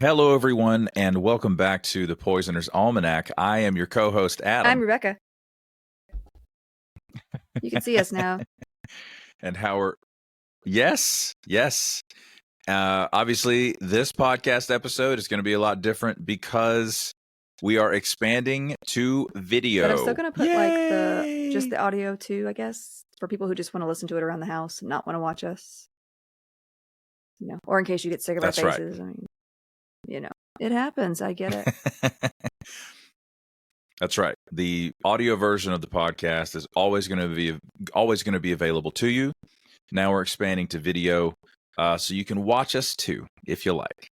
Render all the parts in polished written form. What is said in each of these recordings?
Hello, everyone, and welcome back to the Poisoner's Almanac. I am your co-host, Adam. I'm Rebecca. You can see us now. And Howard. Yes. Obviously, this podcast episode is going to be a lot different because we are expanding to video. But I'm still going to put just the audio too, I guess, for people who just want to listen to it around the house and not want to watch us. Or in case you get sick of our faces. Right. I mean, it happens. I get it. That's right. The audio version of the podcast is always going to be available to you. Now we're expanding to video, so you can watch us too if you like.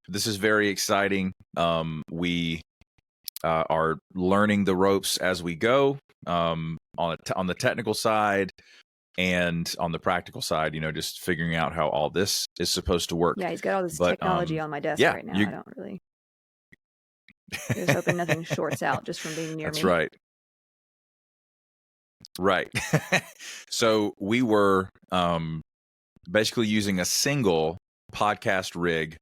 This is very exciting. We are learning the ropes as we go on the technical side and on the practical side. Just figuring out how all this is supposed to work. Yeah, he's got all this technology on my desk right now. I don't really. Just hoping nothing shorts out just from being near me. That's right. Right. So we were basically using a single podcast rig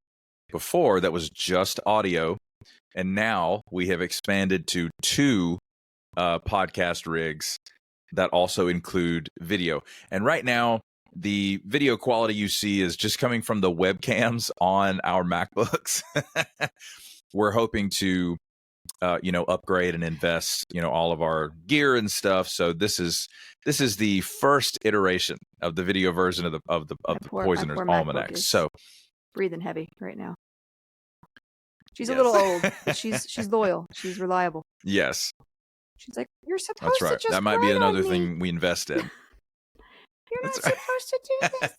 before that was just audio. And now we have expanded to two podcast rigs that also include video. And right now, the video quality you see is just coming from the webcams on our MacBooks. We're hoping to, upgrade and invest, all of our gear and stuff. So this is the first iteration of the video version of the Poisoner's Almanac. So breathing heavy right now. She's a little old, but she's loyal. She's reliable. Yes. She's like, you're supposed to just that might be another thing we invest in. You're not supposed to do this.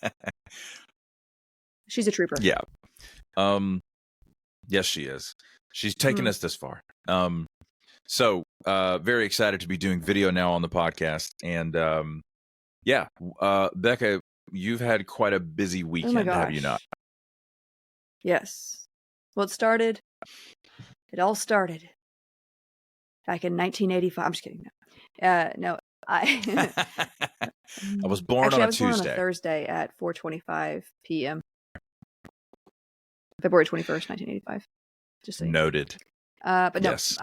She's a trooper. Yeah. Yes, she is. She's taken us this far. So very excited to be doing video now on the podcast. And Becca, you've had quite a busy weekend, have you not? Yes. Well, it all started back in 1985. I'm just kidding. No, I was born on a Tuesday. Born on a Thursday at 4:25 p.m. February 21st, 1985. Just so noted. But no, yes.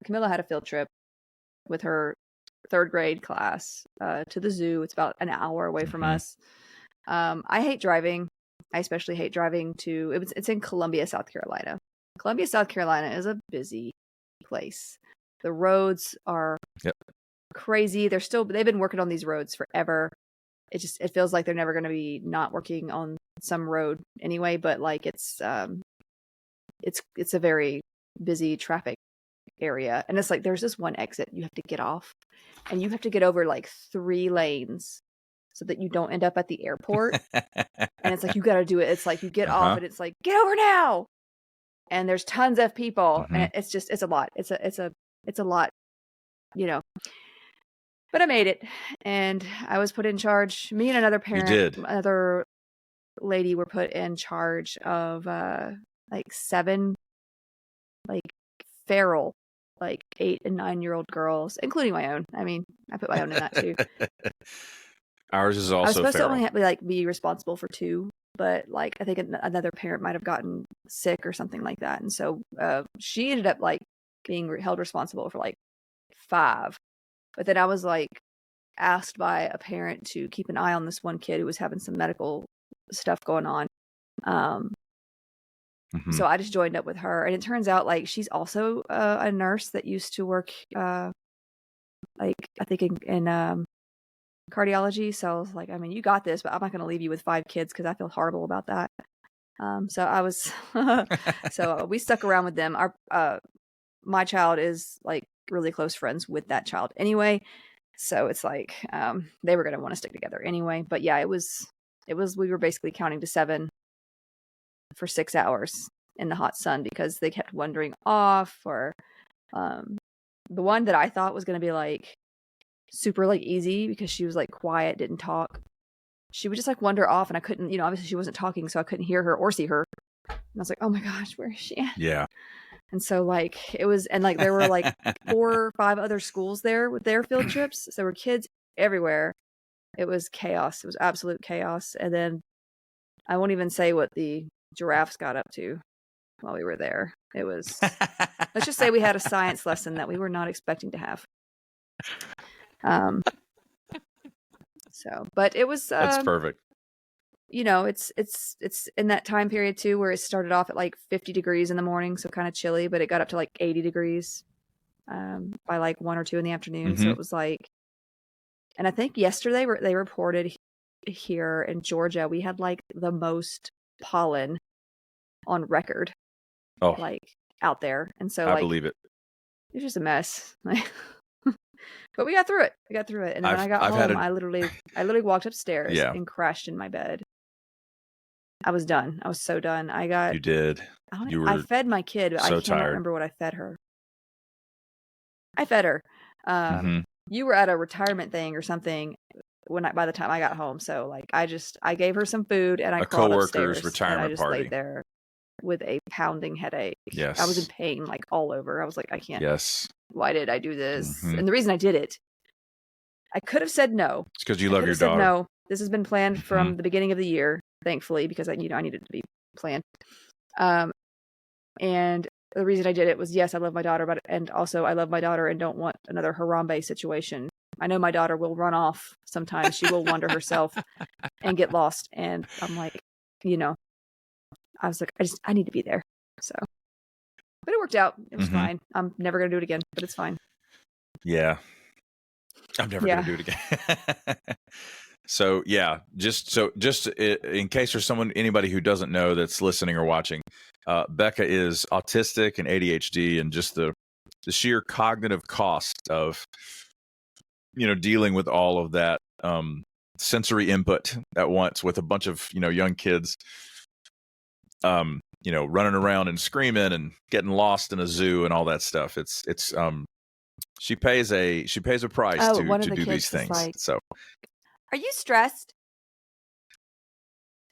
Camilla had a field trip with her third grade class to the zoo. It's about an hour away from us. I hate driving. I especially hate driving it's in Columbia, South Carolina. Columbia, South Carolina is a busy place. The roads are crazy. They've been working on these roads forever. It feels like they're never going to be not working on some road anyway, but like it's a very busy traffic area. And it's like there's this one exit you have to get off and you have to get over like 3 lanes so that you don't end up at the airport. And it's like you got to do it. It's like you get off and it's like, get over now. And there's tons of people and it's a lot. It's a lot, But I made it and I was put in charge. Me and another parent, another lady were put in charge of 7 feral 8 and 9-year-old girls, including my own. I mean, I put my own in that too. Ours is also I was supposed feral. to only have to be responsible for 2, but I think another parent might have gotten sick or something like that, and so she ended up being held responsible for 5. But then I was asked by a parent to keep an eye on this one kid who was having some medical stuff going on. So I just joined up with her, and it turns out she's also a nurse that used to work I think in cardiology. So I was like, I mean, you got this, but I'm not going to leave you with 5 kids because I feel horrible about that. So I was so we stuck around with them. My child is really close friends with that child anyway, so it's they were going to want to stick together anyway. But yeah, it was we were basically counting to 7 for 6 hours in the hot sun because they kept wandering off. Or the one that I thought was going to be super easy because she was quiet, didn't talk. She would just wander off, and I couldn't, obviously she wasn't talking, so I couldn't hear her or see her. And I was like, oh my gosh, where is she at? Yeah. And so it was, and there were 4 or 5 other schools there with their field trips. So there were kids everywhere. It was chaos. It was absolute chaos. And then I won't even say what the giraffes got up to while we were there. It was, let's just say we had a science lesson that we were not expecting to have. But it was, that's perfect. It's in that time period too, where it started off at like 50 degrees in the morning. So kind of chilly, but it got up to like 80 degrees, by like 1 or 2 in the afternoon. So it was like, and I think yesterday they reported here in Georgia, we had like the most pollen on record, like out there. And so I believe it. It was just a mess. But we got through it. And then when I got home, I literally walked upstairs and crashed in my bed. I was done. I was so done. You did. I fed my kid, but I cannot remember what I fed her. I fed her. You were at a retirement thing or something by the time I got home. So like I gave her some food and I crawled upstairs. Retirement and I just party. laid there with a pounding headache. Yes. I was in pain like all over. I was like, I can't. Yes. Why did I do this? And the reason I did it, I could have said no. It's because you love your daughter. No, this has been planned from the beginning of the year, thankfully, because I needed it to be planned. And the reason I did it was, yes, I love my daughter, and also I love my daughter and don't want another Harambe situation. I know my daughter will run off sometimes. She will wander herself and get lost. And I'm like, I was like, I need to be there. So, but it worked out. It was fine. I'm never going to do it again, but it's fine. Yeah. I'm never going to do it again. So yeah, just in case there's anybody who doesn't know that's listening or watching, Becca is autistic and ADHD, and just the sheer cognitive cost of, dealing with all of that sensory input at once with a bunch of, young kids, running around and screaming and getting lost in a zoo and all that stuff. It's she pays a price to do these things. Like, so, are you stressed?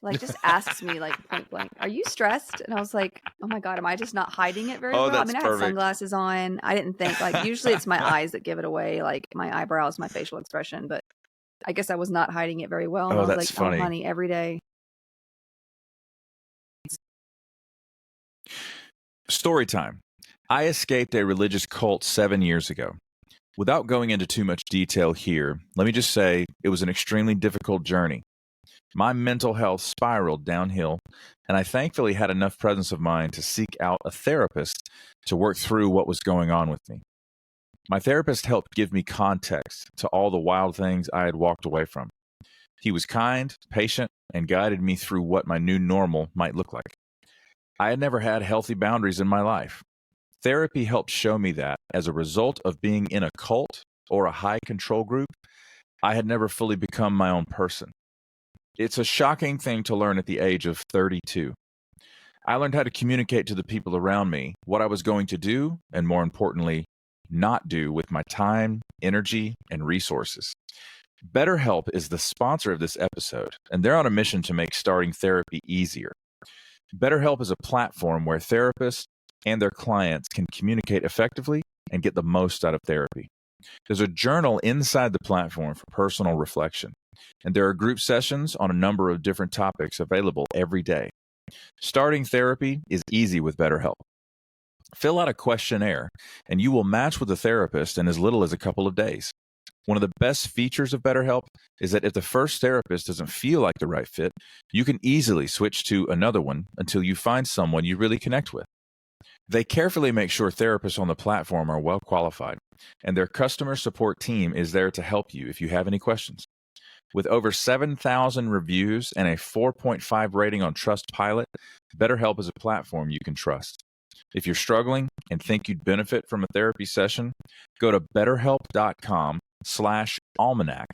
Like, just asks me like point blank, are you stressed? And I was like, oh my God, am I just not hiding it very well? I mean, I had sunglasses on. I didn't think, like, usually it's my eyes that give it away, like my eyebrows, my facial expression, but I guess I was not hiding it very well. And I was that's like, funny. Oh, honey, every day. Story time. I escaped a religious cult 7 years ago. Without going into too much detail here, let me just say it was an extremely difficult journey. My mental health spiraled downhill, and I thankfully had enough presence of mind to seek out a therapist to work through what was going on with me. My therapist helped give me context to all the wild things I had walked away from. He was kind, patient, and guided me through what my new normal might look like. I had never had healthy boundaries in my life. Therapy helped show me that, as a result of being in a cult or a high control group, I had never fully become my own person. It's a shocking thing to learn at the age of 32. I learned how to communicate to the people around me what I was going to do, and more importantly, not do with my time, energy, and resources. BetterHelp is the sponsor of this episode, and they're on a mission to make starting therapy easier. BetterHelp is a platform where therapists and their clients can communicate effectively and get the most out of therapy. There's a journal inside the platform for personal reflection, and there are group sessions on a number of different topics available every day. Starting therapy is easy with BetterHelp. Fill out a questionnaire, and you will match with a therapist in as little as a couple of days. One of the best features of BetterHelp is that if the first therapist doesn't feel like the right fit, you can easily switch to another one until you find someone you really connect with. They carefully make sure therapists on the platform are well qualified, and their customer support team is there to help you if you have any questions. With over 7,000 reviews and a 4.5 rating on Trustpilot, BetterHelp is a platform you can trust. If you're struggling and think you'd benefit from a therapy session, go to betterhelp.com/almanac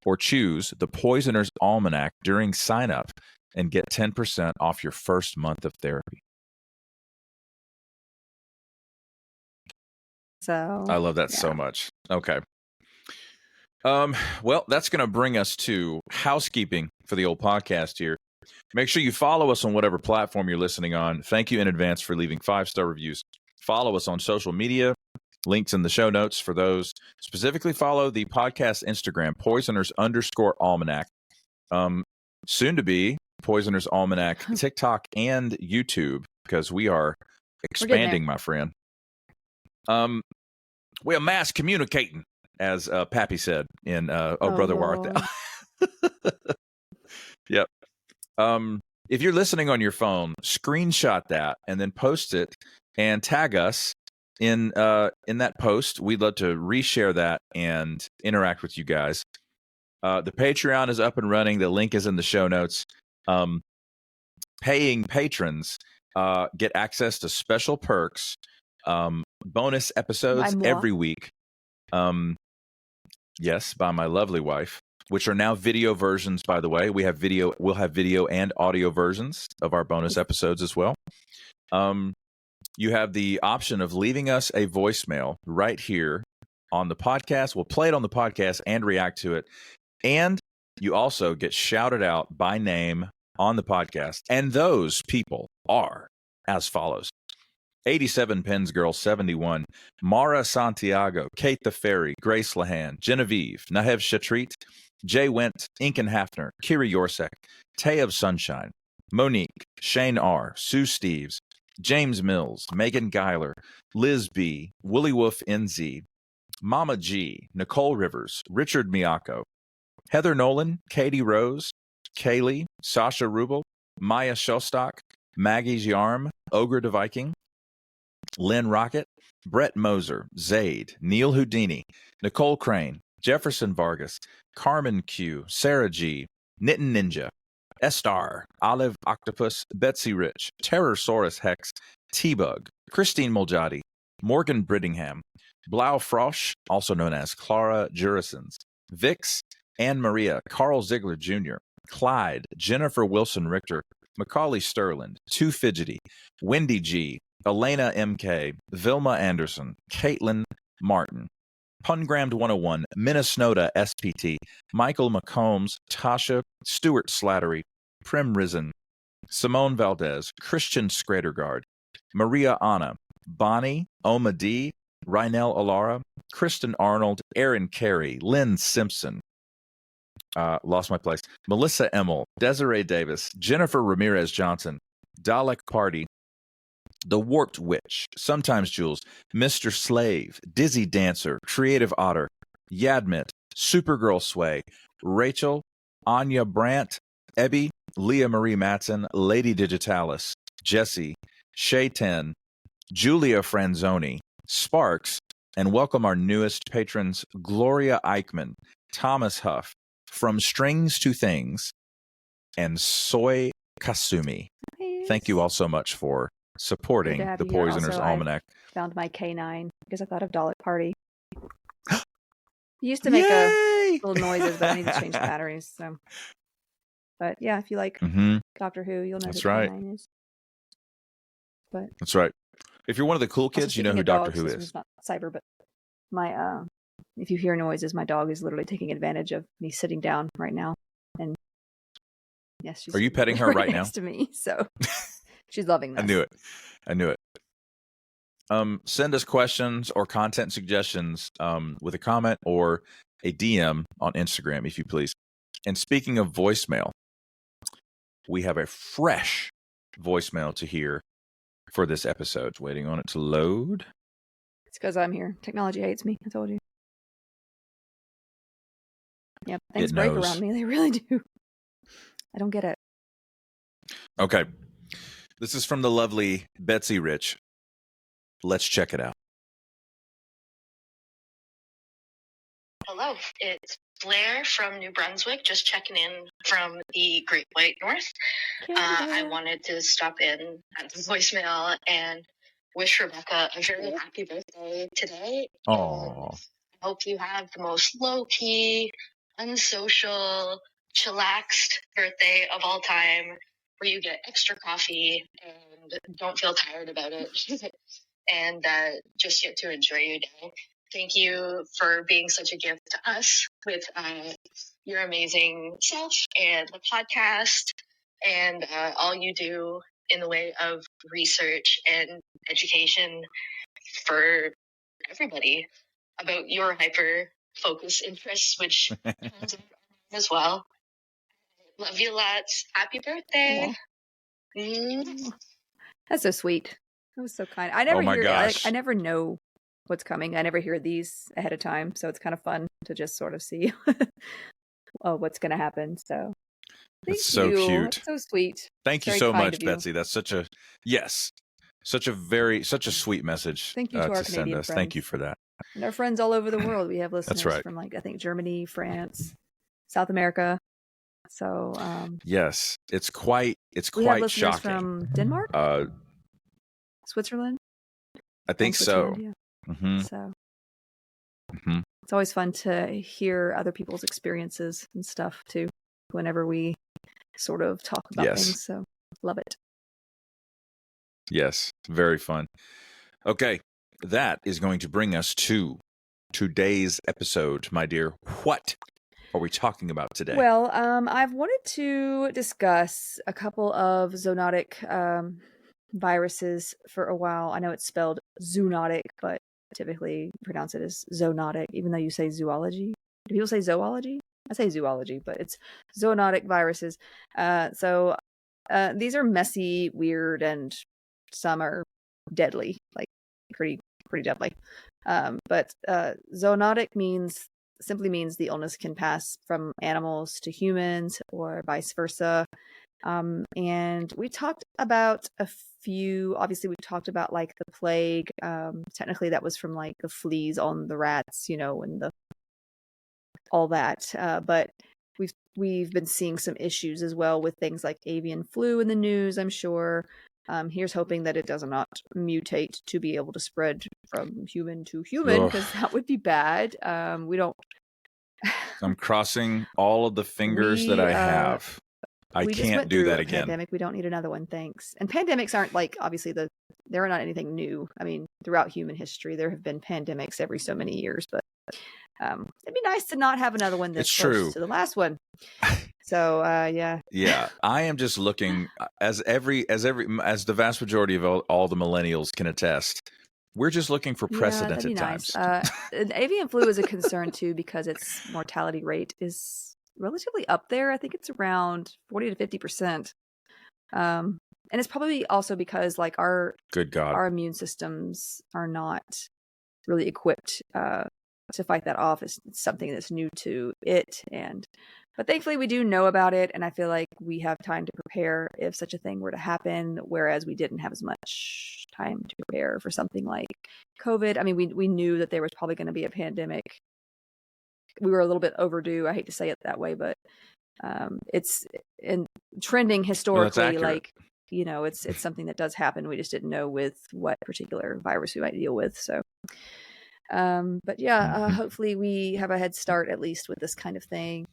or choose the Poisoner's Almanac during sign up and get 10% off your first month of therapy. So I love that so much. Okay. Well, that's going to bring us to housekeeping for the old podcast here. Make sure you follow us on whatever platform you're listening on. Thank you in advance for leaving 5-star reviews. Follow us on social media. Links in the show notes for those. Specifically follow the podcast Instagram, Poisoners_Almanac. Soon to be Poisoner's Almanac, TikTok, and YouTube, because we are expanding, my friend. We are mass communicating, as Pappy said in Brother Where Art Thou? Yep. If you're listening on your phone, screenshot that and then post it and tag us in that post. We'd love to reshare that and interact with you guys. The Patreon is up and running. The link is in the show notes. Paying patrons get access to special perks, bonus episodes every week. Yes, by my lovely wife, which are now video versions, by the way. We'll have video and audio versions of our bonus episodes as well. You have the option of leaving us a voicemail right here on the podcast. We'll play it on the podcast and react to it. And you also get shouted out by name on the podcast. And those people are as follows: 87 Pens Girl 71, Mara Santiago, Kate the Fairy, Grace Lahan, Genevieve, Nahev Shatrit, Jay Went, Inken Hafner, Kiri Yorsek, Tay of Sunshine, Monique, Shane R., Sue Steves, James Mills, Megan Geiler, Liz B., Woolly Wolf NZ, Mama G., Nicole Rivers, Richard Miyako, Heather Nolan, Katie Rose, Kaylee, Sasha Rubel, Maya Shostak, Maggie's Yarm, Ogre the Viking, Lynn Rocket, Brett Moser, Zaid, Neil Houdini, Nicole Crane, Jefferson Vargas, Carmen Q, Sarah G, Knittin' Ninja, Estar, Olive Octopus, Betsy Rich, Terrorsaurus Hex, T-Bug, Christine Moljadi, Morgan Brittingham, Blau Frosch, also known as Clara Jurisons, Vix, Anne Maria, Carl Ziegler Jr., Clyde, Jennifer Wilson Richter, Macaulay Sterland, Too Fidgety, Wendy G, Elena MK, Vilma Anderson, Caitlin Martin, Pungrammed 101, Minnesota SPT, Michael McCombs, Tasha, Stuart Slattery, Prim Risen, Simone Valdez, Christian Scradergard, Maria Anna, Bonnie, Oma D, Rynell Alara, Kristen Arnold, Aaron Carey, Lynn Simpson, lost my place, Melissa Emmel, Desiree Davis, Jennifer Ramirez Johnson, Dalek Party, The Warped Witch, Sometimes Jules, Mr. Slave, Dizzy Dancer, Creative Otter, Yadmit, Supergirl Sway, Rachel, Anya Brandt, Ebby, Leah Marie Matson, Lady Digitalis, Jesse, Shay 10, Julia Franzoni, Sparks, and welcome our newest patrons, Gloria Eichmann, Thomas Huff, From Strings to Things, and Soy Kasumi. Nice. Thank you all so much for supporting the Poisoner's Almanac. I found my K9 because I thought of Dalek Party. He used to make little noises, but I need to change the batteries. So, but yeah, if you like Doctor Who, you'll know who K9 is. But that's right. If you're one of the cool kids, you know who Doctor Who is. It's not cyber, but my if you hear noises, my dog is literally taking advantage of me sitting down right now. And yes, she's. Are you petting her right next now? To me, so she's loving this. I knew it. Send us questions or content suggestions with a comment or a DM on Instagram, if you please. And speaking of voicemail, we have a fresh voicemail to hear for this episode. Waiting on it to load. It's because I'm here. Technology hates me. I told you. Yep, things break around me. They really do. I don't get it. Okay. This is from the lovely Betsy Rich. Let's check it out. Hello, it's Blair from New Brunswick, just checking in from the Great White North. I wanted to stop in at the voicemail and wish Rebecca a very happy birthday today. Oh, I hope you have the most low-key, unsocial, chillaxed birthday of all time, where you get extra coffee and don't feel tired about it, and just get to enjoy your day. Thank you for being such a gift to us with your amazing self and the podcast and all you do in the way of research and education for everybody about your hyper focus interests, which as well. Love you lots. Happy birthday. Aw. Mm. That's so sweet. That was so kind. I Oh never my hear, gosh. I never know what's coming. I never hear these ahead of time, so it's kind of fun to just sort of see what's going to happen. So thank It's so you. cute. That's so sweet. Thank you Very so kind much, of you. Betsy. That's such a sweet message Thank you to our to send Canadian us. Thank friends. you for that. And our friends all over the world. We have That's listeners right. from, like, I think Germany, France, South America. So Yes, it's quite we have listeners shocking. from Denmark, Switzerland. I think so. Yeah. Mm-hmm. So Mm-hmm. it's always fun to hear other people's experiences and stuff too, whenever we sort of talk about things. So love it. Yes, very fun. Okay, that is going to bring us to today's episode, my dear. What are we talking about today? Well, I've wanted to discuss a couple of zoonotic viruses for a while. I know it's spelled zoonotic, but typically pronounce it as zoonotic, even though you say zoology. Do people say zoology? I say zoology, but it's zoonotic viruses. So these are messy, weird, and some are deadly, like pretty deadly. But zoonotic simply means the illness can pass from animals to humans or vice versa. And we talked about a few. Obviously, we've talked about like the plague. Technically, that was from like the fleas on the rats, and all that. But we've been seeing some issues as well with things like avian flu in the news, I'm sure. Here's hoping that it does not mutate to be able to spread from human to human, because that would be bad. We don't. I'm crossing all of the fingers that I have. I we just can't went do through that a again. Pandemic. We don't need another one, thanks. And pandemics aren't like, obviously, they're not anything new. I mean, throughout human history, there have been pandemics every so many years, but it'd be nice to not have another one this close to the last one. So yeah. Yeah, I am just looking as the vast majority of all the millennials can attest. We're just looking for precedented times. And avian flu is a concern too, because its mortality rate is relatively up there. I think it's around 40 to 50%. And it's probably also because like our immune systems are not really equipped to fight that off. It's something that's new to it, but thankfully we do know about it, and I feel like we have time to prepare if such a thing were to happen, whereas we didn't have as much time to prepare for something like COVID. I mean, we knew that there was probably going to be a pandemic. We were a little bit overdue. I hate to say it that way, but it's trending historically, like, it's something that does happen. We just didn't know with what particular virus we might deal with. So but yeah, hopefully we have a head start at least with this kind of thing.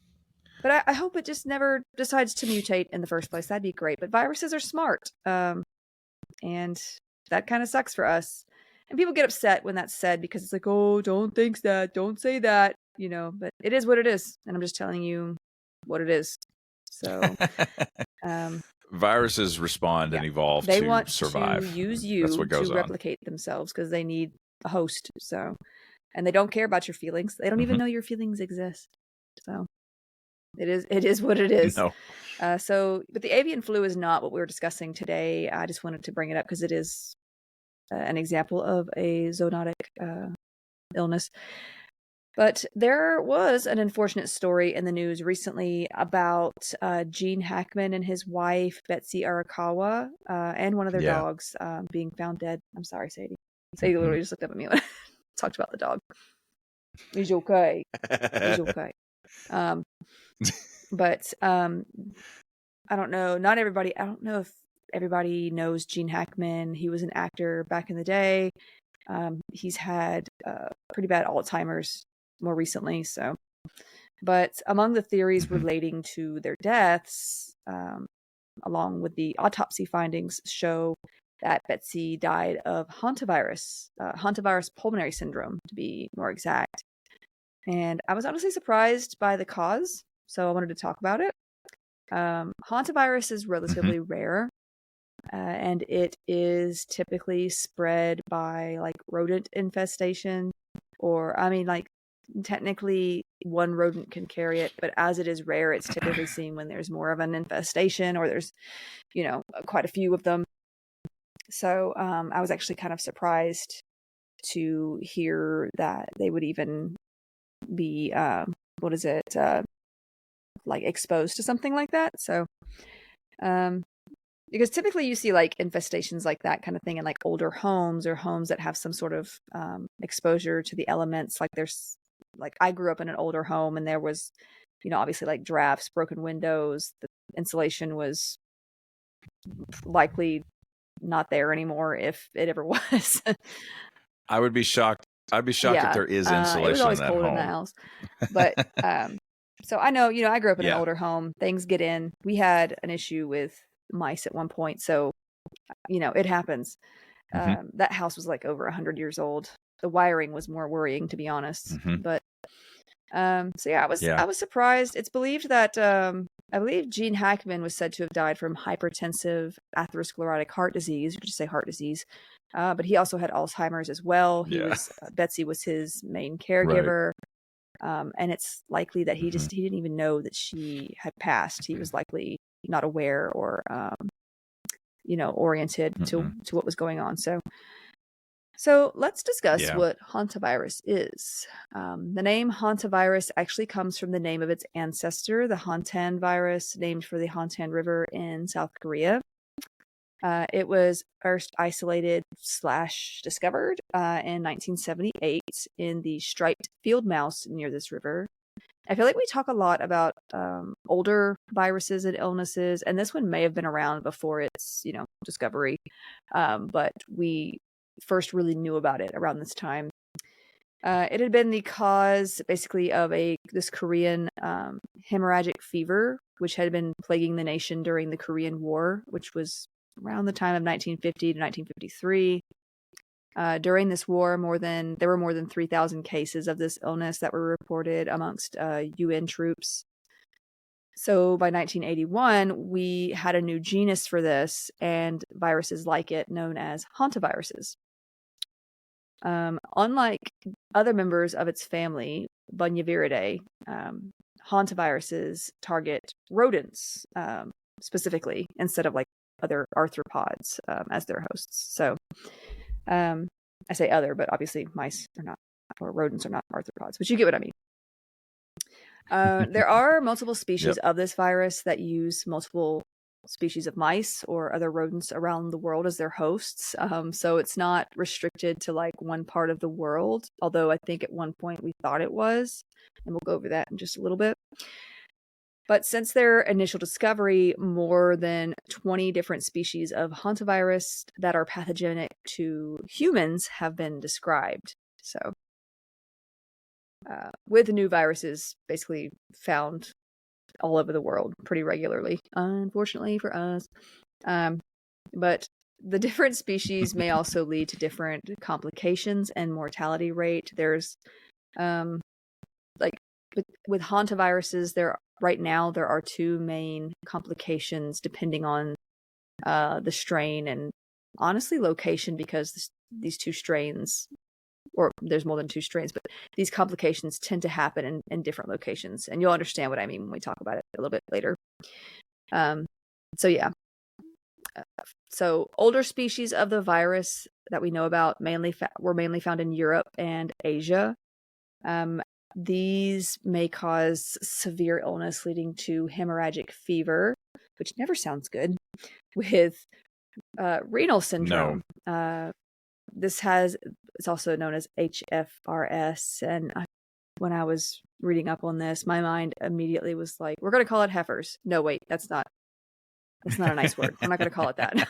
But I hope it just never decides to mutate in the first place. That'd be great. But viruses are smart. And that kind of sucks for us. And people get upset when that's said, because it's like, oh, don't think that, don't say that, but it is what it is. And I'm just telling you what it is. So viruses respond and evolve they to want survive. to use you to replicate themselves, because they need a host. So, and they don't care about your feelings. They don't even know your feelings exist. So it is what it is. No. But the avian flu is not what we were discussing today. I just wanted to bring it up because it is an example of a zoonotic illness. But there was an unfortunate story in the news recently about Gene Hackman and his wife, Betsy Arakawa, and one of their dogs being found dead. I'm sorry, Sadie. Sadie literally just looked up at me when I talked about the dog. He's okay. He's okay. But I don't know. I don't know if everybody knows Gene Hackman. He was an actor back in the day. He's had pretty bad Alzheimer's more recently. So, but among the theories relating to their deaths, along with the autopsy findings, show that Betsy died of Hantavirus Pulmonary Syndrome, to be more exact. And I was honestly surprised by the cause, so I wanted to talk about it. Hantavirus is relatively rare, and it is typically spread by like rodent infestation, or like technically one rodent can carry it, but as it is rare, it's typically seen when there's more of an infestation or there's, quite a few of them. So I was actually kind of surprised to hear that they would even be, like exposed to something like that. So, because typically you see like infestations like that kind of thing in like older homes or homes that have some sort of exposure to the elements. Like I grew up in an older home and there was, obviously like drafts, broken windows, the insulation was likely not there anymore if it ever was. I would be shocked. I'd be shocked if there is insulation it was always in that cold home. in that house. But so I know, I grew up in an older home. Things get in. We had an issue with mice at one point, so it happens. That house was like over 100 years old. The wiring was more worrying, to be honest. But so yeah, I was surprised. It's believed that I believe Gene Hackman was said to have died from hypertensive atherosclerotic heart disease. You could just say heart disease. But he also had Alzheimer's as well. Betsy was his main caregiver. Right. And it's likely that he didn't even know that she had passed. He was likely not aware or, oriented to what was going on. So let's discuss what hantavirus is. The name hantavirus actually comes from the name of its ancestor, the Hantan virus, named for the Hantan River in South Korea. It was first isolated / discovered in 1978 in the striped field mouse near this river. I feel like we talk a lot about older viruses and illnesses, and this one may have been around before its, discovery, but we first really knew about it around this time. It had been the cause, basically, of this Korean hemorrhagic fever, which had been plaguing the nation during the Korean War, which was around the time of 1950 to 1953. During this war, there were more than 3,000 cases of this illness that were reported amongst UN troops. So by 1981, we had a new genus for this and viruses like it known as hantaviruses. Unlike other members of its family, Bunyaviridae, hantaviruses target rodents specifically instead of like other arthropods as their hosts. So I say other, but obviously mice are not, or rodents are not arthropods, but you get what I mean. There are multiple species of this virus that use multiple species of mice or other rodents around the world as their hosts. So it's not restricted to like one part of the world, although I think at one point we thought it was, and we'll go over that in just a little bit. But since their initial discovery, more than 20 different species of hantavirus that are pathogenic to humans have been described. So, with new viruses basically found all over the world pretty regularly, unfortunately for us. But the different species may also lead to different complications and mortality rate. There's, with hantaviruses, right now there are two main complications depending on the strain and honestly location, because these two strains, or there's more than two strains, but these complications tend to happen in different locations, and you'll understand what I mean when we talk about it a little bit later. So older species of the virus that we know about were mainly found in Europe and Asia. These may cause severe illness leading to hemorrhagic fever, which never sounds good, with renal syndrome. No. It's also known as HFRS. And when I was reading up on this, my mind immediately was like, we're going to call it heifers. No, wait, that's not a nice word. I'm not going to call it that.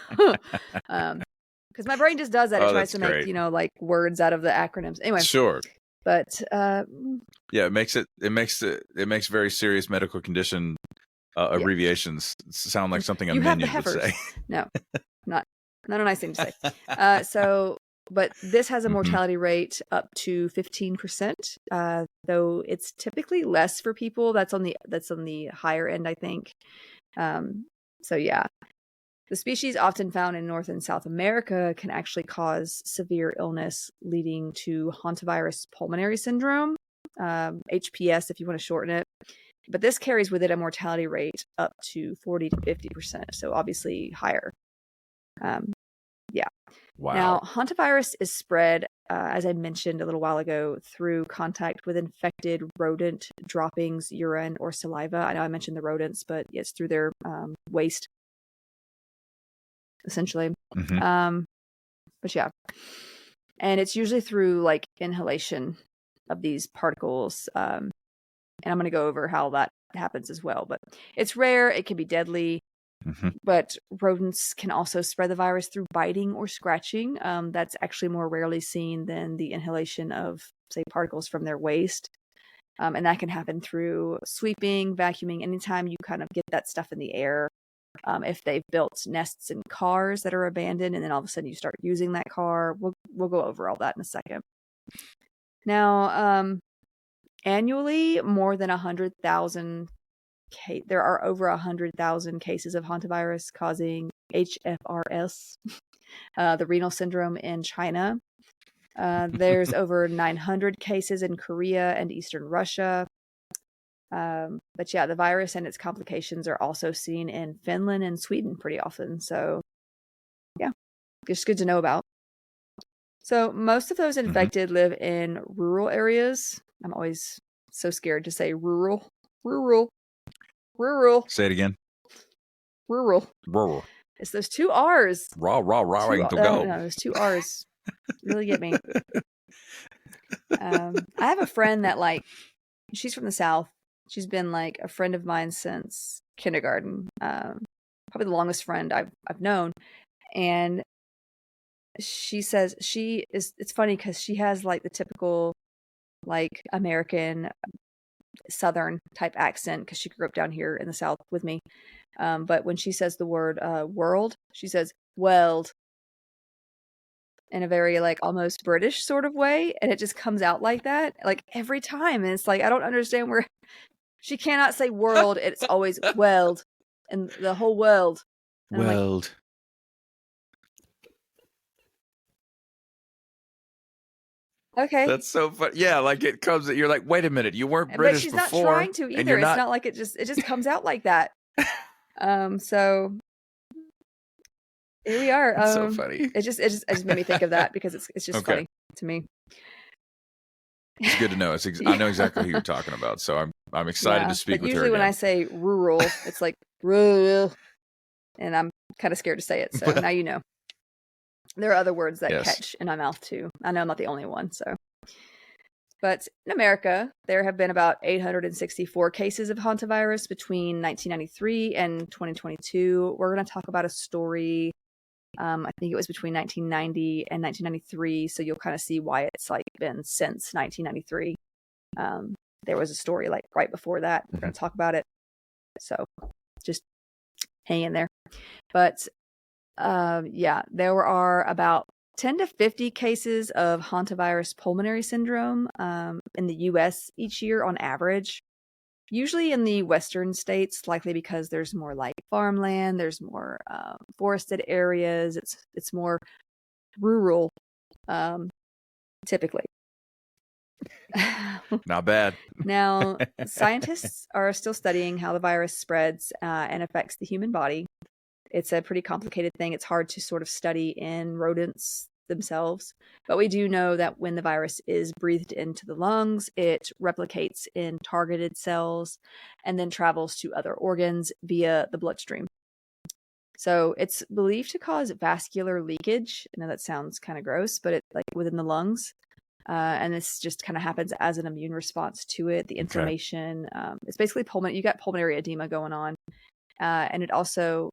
Because my brain just does that. It tries to make, like words out of the acronyms. Anyway. Sure. But it makes very serious medical condition abbreviations sound like something a minion would say. No, not a nice thing to say. But this has a mortality rate up to 15%, though it's typically less for people. That's on the higher end, I think. The species often found in North and South America can actually cause severe illness leading to Hantavirus Pulmonary Syndrome, HPS if you want to shorten it. But this carries with it a mortality rate up to 40 to 50%. So obviously higher. Yeah. Wow. Now, hantavirus is spread, as I mentioned a little while ago, through contact with infected rodent droppings, urine, or saliva. I know I mentioned the rodents, but it's through their waste, essentially. But yeah. And it's usually through like inhalation of these particles. And I'm going to go over how that happens as well. But it's rare. It can be deadly. But rodents can also spread the virus through biting or scratching. That's actually more rarely seen than the inhalation of, say, particles from their waste. And that can happen through sweeping, vacuuming, anytime you kind of get that stuff in the air. If they've built nests in cars that are abandoned and then all of a sudden you start using that car, we'll go over all that in a second. Now, annually, more than 100,000 there are over 100,000 cases of hantavirus causing HFRS, the renal syndrome in China. There's over 900 cases in Korea and Eastern Russia. But yeah, the virus and its complications are also seen in Finland and Sweden pretty often. So yeah, just good to know about. So most of those infected live in rural areas. I'm always so scared to say rural. Say it again. Rural. It's those two R's. Raw, to go. No, those two R's really get me. I have a friend that she's from the South. She's been like a friend of mine since kindergarten. Probably the longest friend I've known. And she says it's funny because she has like the typical like American Southern type accent because she grew up down here in the South with me. But when she says the word world, she says world in a very like almost British sort of way. And it just comes out like that like every time. And it's like, I don't understand where she cannot say world. It's always world and the whole world. And world. Okay. That's so fun. Yeah, like it comes. You're like, wait a minute, you weren't British but she's before. Not trying to either. It's not like it just comes out like that. So here we are. That's so funny. It just made me think of that because it's just funny to me. It's good to know. I know exactly who you're talking about, so I'm excited to speak with her. Usually when I say rural, it's like rural, and I'm kind of scared to say it. So now you know. There are other words that catch in my mouth too. I know I'm not the only one. So, but in America, there have been about 864 cases of hantavirus between 1993 and 2022. We're going to talk about a story. I think it was between 1990 and 1993. So you'll kind of see why it's like been since 1993. There was a story like right before that. We're going to talk about it. So just hang in there. But there are about 10 to 50 cases of Hantavirus Pulmonary Syndrome in the U.S. each year on average. Usually in the western states, likely because there's more like farmland, there's more forested areas. It's more rural, typically. Not bad. Now, scientists are still studying how the virus spreads and affects the human body. It's a pretty complicated thing. It's hard to sort of study in rodents themselves. But we do know that when the virus is breathed into the lungs, it replicates in targeted cells and then travels to other organs via the bloodstream. So it's believed to cause vascular leakage. I know that sounds kind of gross, but it's like within the lungs. And this just kind of happens as an immune response to it. The inflammation, it's basically you got pulmonary edema going on. And it also...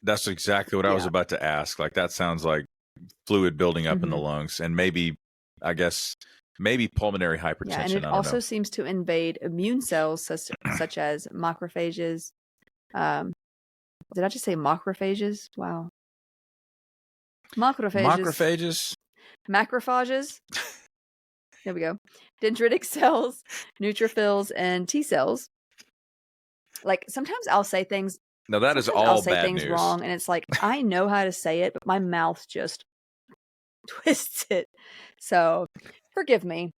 That's exactly what I was about to ask. Like that sounds like fluid building up in the lungs and maybe pulmonary hypertension. Yeah, and it also seems to invade immune cells such as macrophages. Did I just say macrophages? Wow. Macrophages. There we go. Dendritic cells, neutrophils, and T cells. Like sometimes I'll say things. No, that is all I'll say bad things news. Wrong, and it's like I know how to say it, but my mouth just twists it. So forgive me.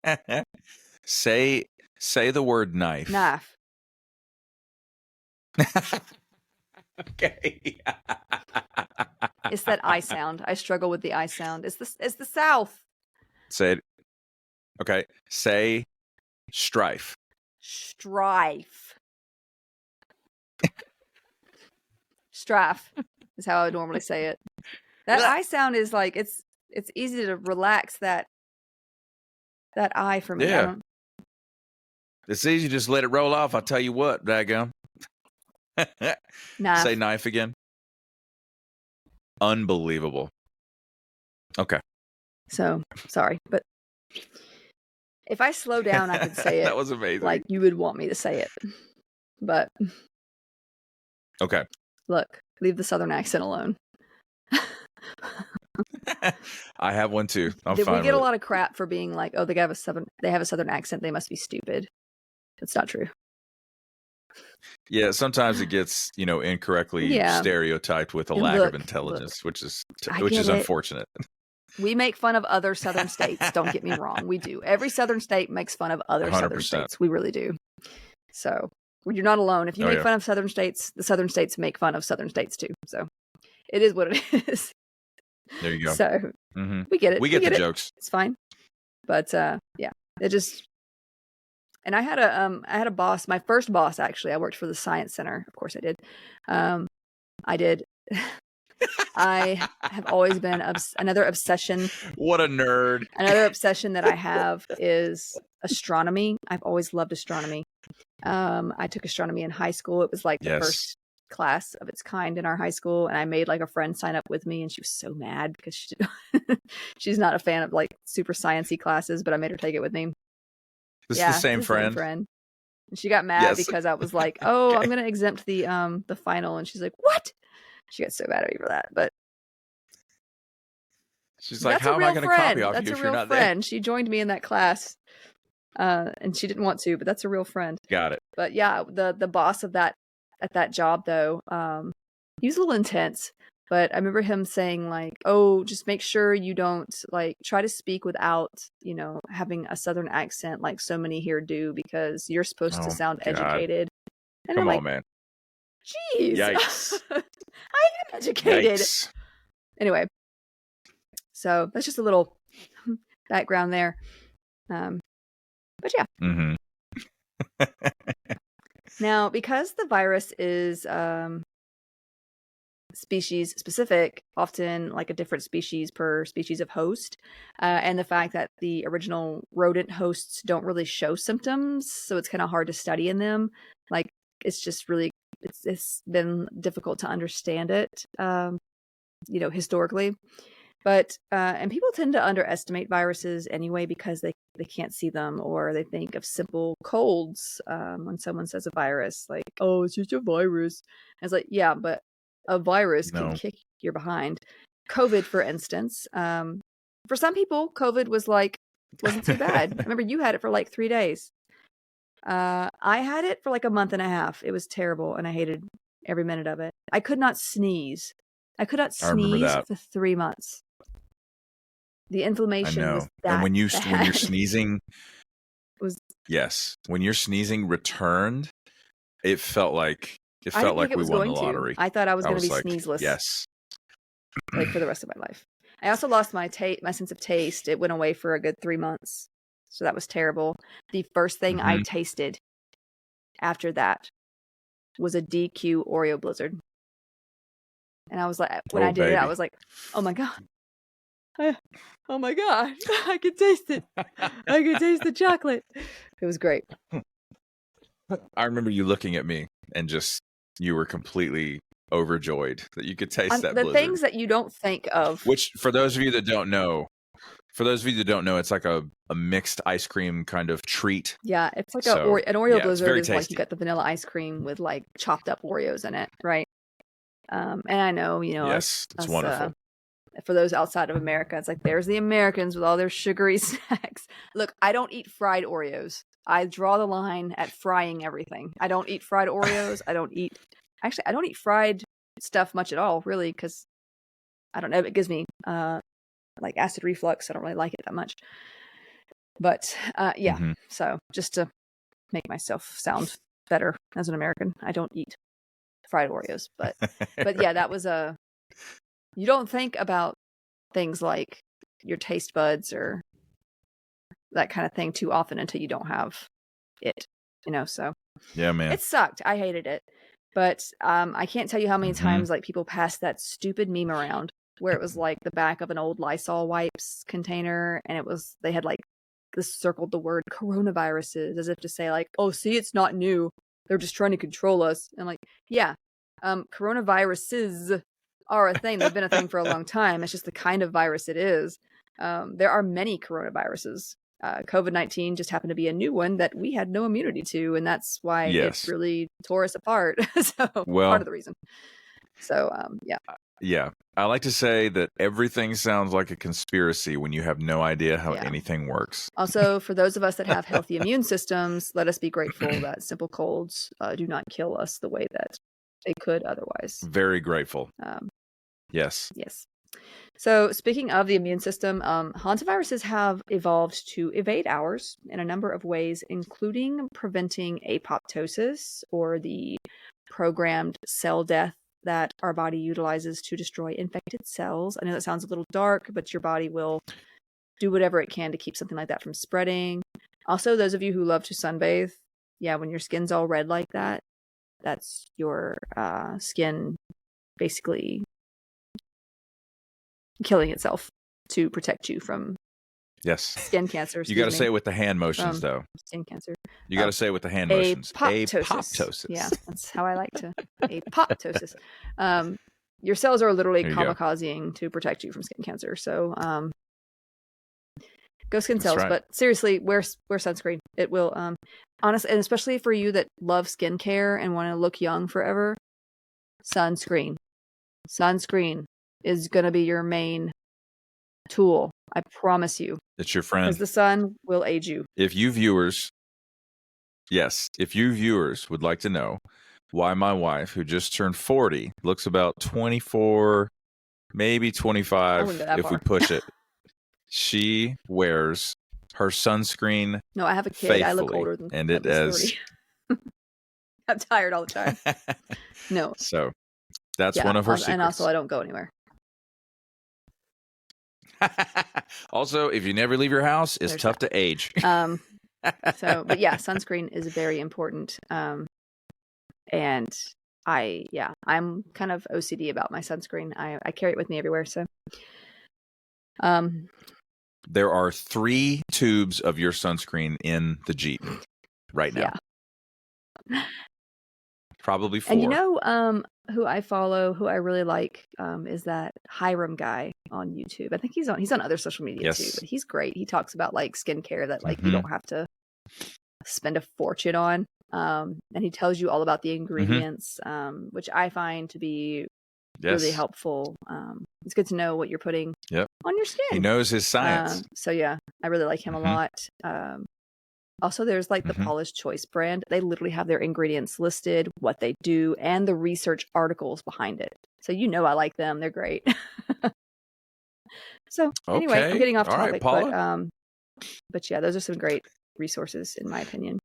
Say the word knife. Knife. Okay. It's that I sound. I struggle with the I sound. It's the South. Say it. Okay. Say strife. Strife. Strife is how I would normally say it. That I sound is like it's easy to relax that I for me. Yeah. It's easy. Just let it roll off. I'll tell you what, daggum. Knife. Say knife again. Unbelievable. Okay. So sorry, but if I slow down, I could say it. That was amazing. Like you would want me to say it. But okay. Look, leave the Southern accent alone. I have one too. I'm Did fine we get a with lot of crap for being like, oh, they have a Southern accent, they must be stupid? That's not true. Yeah, sometimes it gets, incorrectly stereotyped with a lack of intelligence, which is unfortunate. We make fun of other Southern states. Don't get me wrong. We do. Every Southern state makes fun of other 100%. Southern states. We really do. So you're not alone. If you make fun of Southern states, the Southern states make fun of Southern states too. So it is what it is. There you go. So we get it. We get the jokes. It's fine. But it just. And I had a boss. My first boss, actually, I worked for the Science Center. Of course, I did. I did. I have always been another obsession. What a nerd! Another obsession that I have is astronomy. I've always loved astronomy. I took astronomy in high school. It was like the first class of its kind in our high school, and I made like a friend sign up with me, and she was so mad because she's not a fan of like super sciencey classes, but I made her take it with me. This is the same friend. And she got mad because I was like, "Oh, okay. I'm going to exempt the final," and she's like, "What?" She got so mad at me for that, but she's like, "How am I going to copy off you if you're not there?" She joined me in that class, and she didn't want to, but that's a real friend. Got it. But yeah, the boss of that at that job though, he was a little intense. But I remember him saying like, "Oh, just make sure you don't like try to speak without, having a Southern accent like so many here do, because you're supposed to sound educated." And Come I'm like, on, man. Jeez. Yikes. I am educated. Yikes. Anyway, so that's just a little background there. But yeah. Mm-hmm. Now, because the virus is species specific, often like a different species per species of host, and the fact that the original rodent hosts don't really show symptoms, so it's kind of hard to study in them. Like it's just really it's been difficult to understand it, historically. But and people tend to underestimate viruses anyway because they can't see them, or they think of simple colds when someone says a virus, like, oh, it's just a virus. And it's like, yeah, but a virus can kick your behind. COVID, for instance, for some people, COVID wasn't too bad. I remember you had it for like 3 days. I had it for like a month and a half. It was terrible, and I hated every minute of it. I could not sneeze. I could not sneeze for 3 months. The inflammation was that and when you're bad. sneezing, when your sneezing returned, it felt like we won the lottery. I thought I was going to be sneezeless. Yes, like for the rest of my life. I also lost my sense of taste. It went away for a good 3 months, so that was terrible. The first thing I tasted after that was a DQ Oreo Blizzard, and I was like, when I did it, I was like, oh my god. Oh my god, I could taste it. I could taste the chocolate. It was great. I remember you looking at me and you were completely overjoyed that you could taste that the blizzard. Things that you don't think of. Which, for those of you that don't know, it's like a mixed ice cream kind of treat. Yeah, it's like an Oreo Blizzard is tasty. Like you got the vanilla ice cream with like chopped up Oreos in it, right? And I know, yes, it's wonderful. For those outside of America, it's like there's the Americans with all their sugary snacks. Look, I don't eat fried Oreos. I draw the line at frying everything. I don't eat fried Oreos. I don't eat fried stuff much at all, really, because I don't know. It gives me like acid reflux. I don't really like it that much. But yeah, Mhm. so just to make myself sound better as an American, I don't eat fried Oreos. But yeah, that was you don't think about things like your taste buds or that kind of thing too often until you don't have it, so Yeah, man. it sucked. I hated it. But I can't tell you how many times like people passed that stupid meme around where it was like the back of an old Lysol wipes container, and they had like this circled the word coronaviruses as if to say like, oh, see, it's not new. They're just trying to control us. And like, yeah, coronaviruses are a thing. They've been a thing for a long time. It's just the kind of virus it is. There are many coronaviruses. COVID-19 just happened to be a new one that we had no immunity to, and that's why it really tore us apart. So part of the reason. So yeah. Yeah. I like to say that everything sounds like a conspiracy when you have no idea how anything works. Also, for those of us that have healthy immune systems, let us be grateful that simple colds do not kill us the way that they could otherwise. Very grateful. Yes. Yes. So speaking of the immune system, hantaviruses have evolved to evade ours in a number of ways, including preventing apoptosis, or the programmed cell death that our body utilizes to destroy infected cells. I know that sounds a little dark, but your body will do whatever it can to keep something like that from spreading. Also, those of you who love to sunbathe, when your skin's all red like that, that's your skin basically killing itself to protect you from skin cancer. You got to say it with the hand motions, though. Skin cancer. You got to say it with the hand motions. Apoptosis. Yeah, that's how I like to. Apoptosis. Your cells are literally kamikazing to protect you from skin cancer. So, go skin cells. Right. But seriously, wear sunscreen. It will, honestly, and especially for you that love skincare and want to look young forever, sunscreen. Sunscreen is going to be your main tool. I promise you. It's your friend. Because the sun will age you. If you viewers would like to know why my wife, who just turned 40, looks about 24, maybe 25 if we push it, she wears her sunscreen. No, I have a kid. I look older than and it is. I'm tired all the time. No. So that's one of her secrets. And also, I don't go anywhere. Also, if you never leave your house, it's tough to age. But yeah, sunscreen is very important. And I'm kind of OCD about my sunscreen. I carry it with me everywhere. So, there are 3 tubes of your sunscreen in the Jeep right now. Yeah. Probably 4. And who I follow, who I really like, is that Hiram guy on YouTube. I think he's on other social media too, but he's great. He talks about like skincare that like you don't have to spend a fortune on. And he tells you all about the ingredients, which I find to be really helpful. It's good to know what you're putting on your skin. He knows his science. So yeah, I really like him a lot. Also, there's like the Paula's Choice brand. They literally have their ingredients listed, what they do, and the research articles behind it. So I like them. They're great. So anyway, I'm getting off topic, right, but yeah, those are some great resources in my opinion.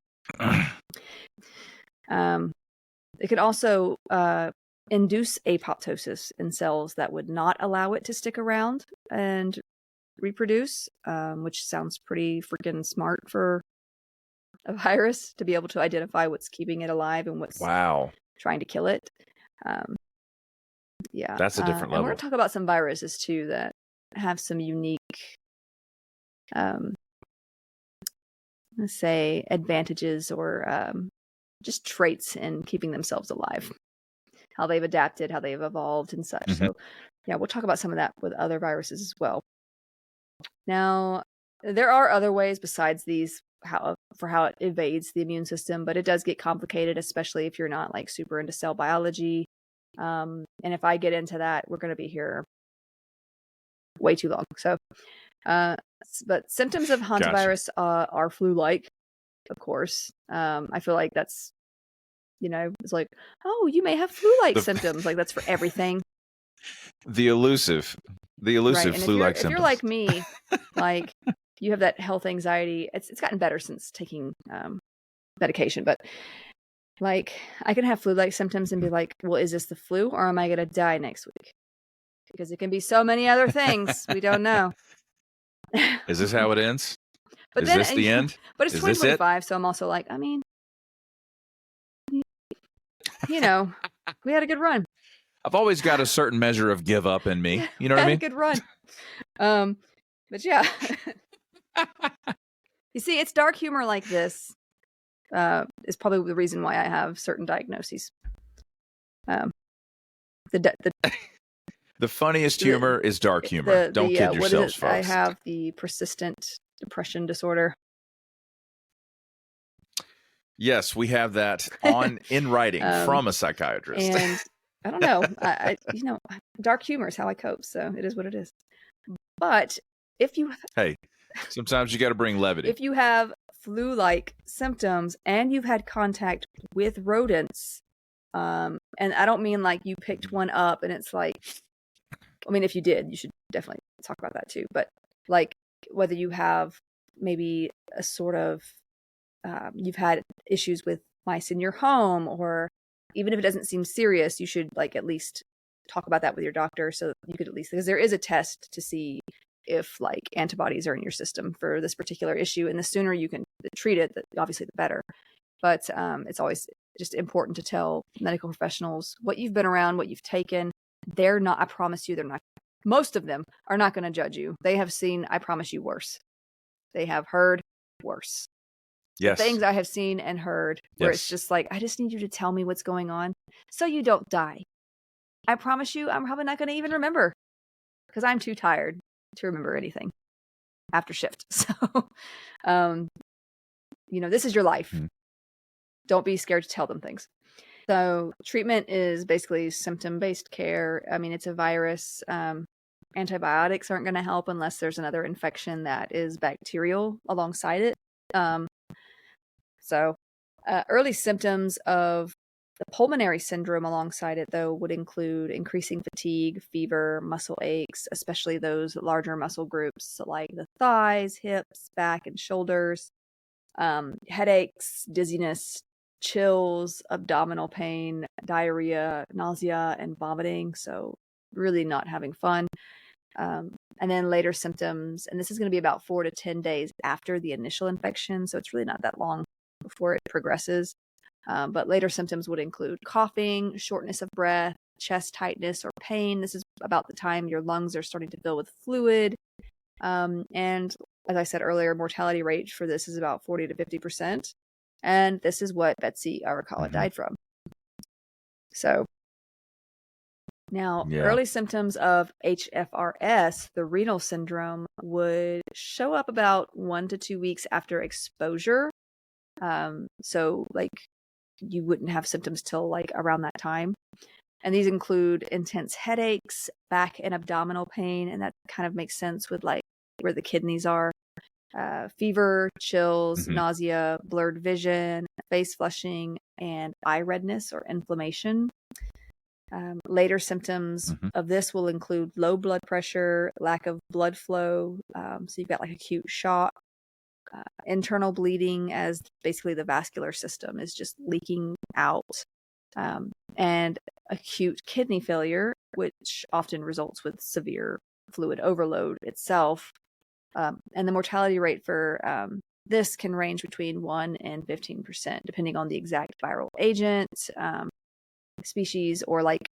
It could also induce apoptosis in cells that would not allow it to stick around and reproduce, which sounds pretty freaking smart for a virus to be able to identify what's keeping it alive and what's trying to kill it. Yeah, that's a different level. And we're going to talk about some viruses too that have some unique, let's say, advantages or just traits in keeping themselves alive, how they've adapted, how they've evolved and such. So yeah, we'll talk about some of that with other viruses as well. Now, there are other ways besides these how it evades the immune system, but it does get complicated, especially if you're not like super into cell biology. And if I get into that, we're going to be here way too long. So, but symptoms of hantavirus are flu-like, of course. I feel like that's, it's like, oh, you may have flu-like symptoms. Like that's for everything. The elusive flu-like symptoms. If you're like me, like you have that health anxiety, it's gotten better since taking medication, but like I can have flu-like symptoms and be like, well, is this the flu or am I going to die next week? Because it can be so many other things. We don't know. Is this how it ends? But Is then, this the end? But it's Is this 2025, so I'm also like, I mean, you know, we had a good run. I've always got a certain measure of give up in me. You know what I mean? A good run. But yeah. You see, it's dark humor like this is probably the reason why I have certain diagnoses. The funniest humor is dark humor. Don't kid yourselves, folks. I have the persistent depression disorder. Yes, we have that in writing from a psychiatrist. And I don't know. I dark humor is how I cope, so it is what it is. But if you sometimes you got to bring levity. If you have flu-like symptoms and you've had contact with rodents, and I don't mean like you picked one up and it's like, I mean, if you did, you should definitely talk about that too. But like whether you have maybe a sort of, you've had issues with mice in your home, or even if it doesn't seem serious, you should like at least talk about that with your doctor, so you could at least, because there is a test to see if like antibodies are in your system for this particular issue, and the sooner you can treat it, obviously the better. But it's always just important to tell medical professionals what you've been around, what you've taken. They're not, I promise you, they're not, most of them are not going to judge you. They have seen, I promise you, worse. They have heard worse. Yes. The things I have seen and heard where it's just like, I just need you to tell me what's going on so you don't die. I promise you, I'm probably not going to even remember because I'm too tired to remember anything after shift. So, this is your life. Mm-hmm. Don't be scared to tell them things. So treatment is basically symptom-based care. I mean, it's a virus. Antibiotics aren't going to help unless there's another infection that is bacterial alongside it. So early symptoms of the pulmonary syndrome alongside it, though, would include increasing fatigue, fever, muscle aches, especially those larger muscle groups like the thighs, hips, back, and shoulders, headaches, dizziness, chills, abdominal pain, diarrhea, nausea, and vomiting. So really not having fun. And then later symptoms, and this is going to be about 4 to 10 days after the initial infection. So it's really not that long before it progresses. But later symptoms would include coughing, shortness of breath, chest tightness or pain. This is about the time your lungs are starting to fill with fluid. And as I said earlier, mortality rate for this is about 40 to 50%. And this is what Betsy Arakawa died from. So now, early symptoms of HFRS, the renal syndrome, would show up about 1 to 2 weeks after exposure. So like you wouldn't have symptoms till like around that time. And these include intense headaches, back and abdominal pain. And that kind of makes sense with like where the kidneys are. Fever, chills, nausea, blurred vision, face flushing, and eye redness or inflammation. Later symptoms of this will include low blood pressure, lack of blood flow. So you've got like acute shock, internal bleeding, as basically the vascular system is just leaking out, and acute kidney failure, which often results with severe fluid overload itself. And the mortality rate for this can range between 1 and 15%, depending on the exact viral agent, species, or like,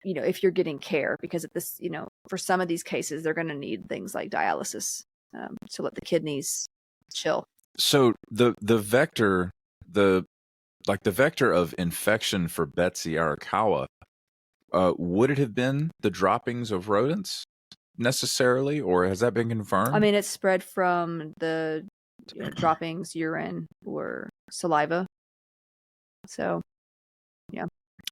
if you're getting care, because at this, for some of these cases, they're going to need things like dialysis to let the kidneys chill. So the vector of infection for Betsy Arakawa, would it have been the droppings of rodents necessarily, or has that been confirmed? I mean, it's spread from the droppings, urine, or saliva. So, yeah.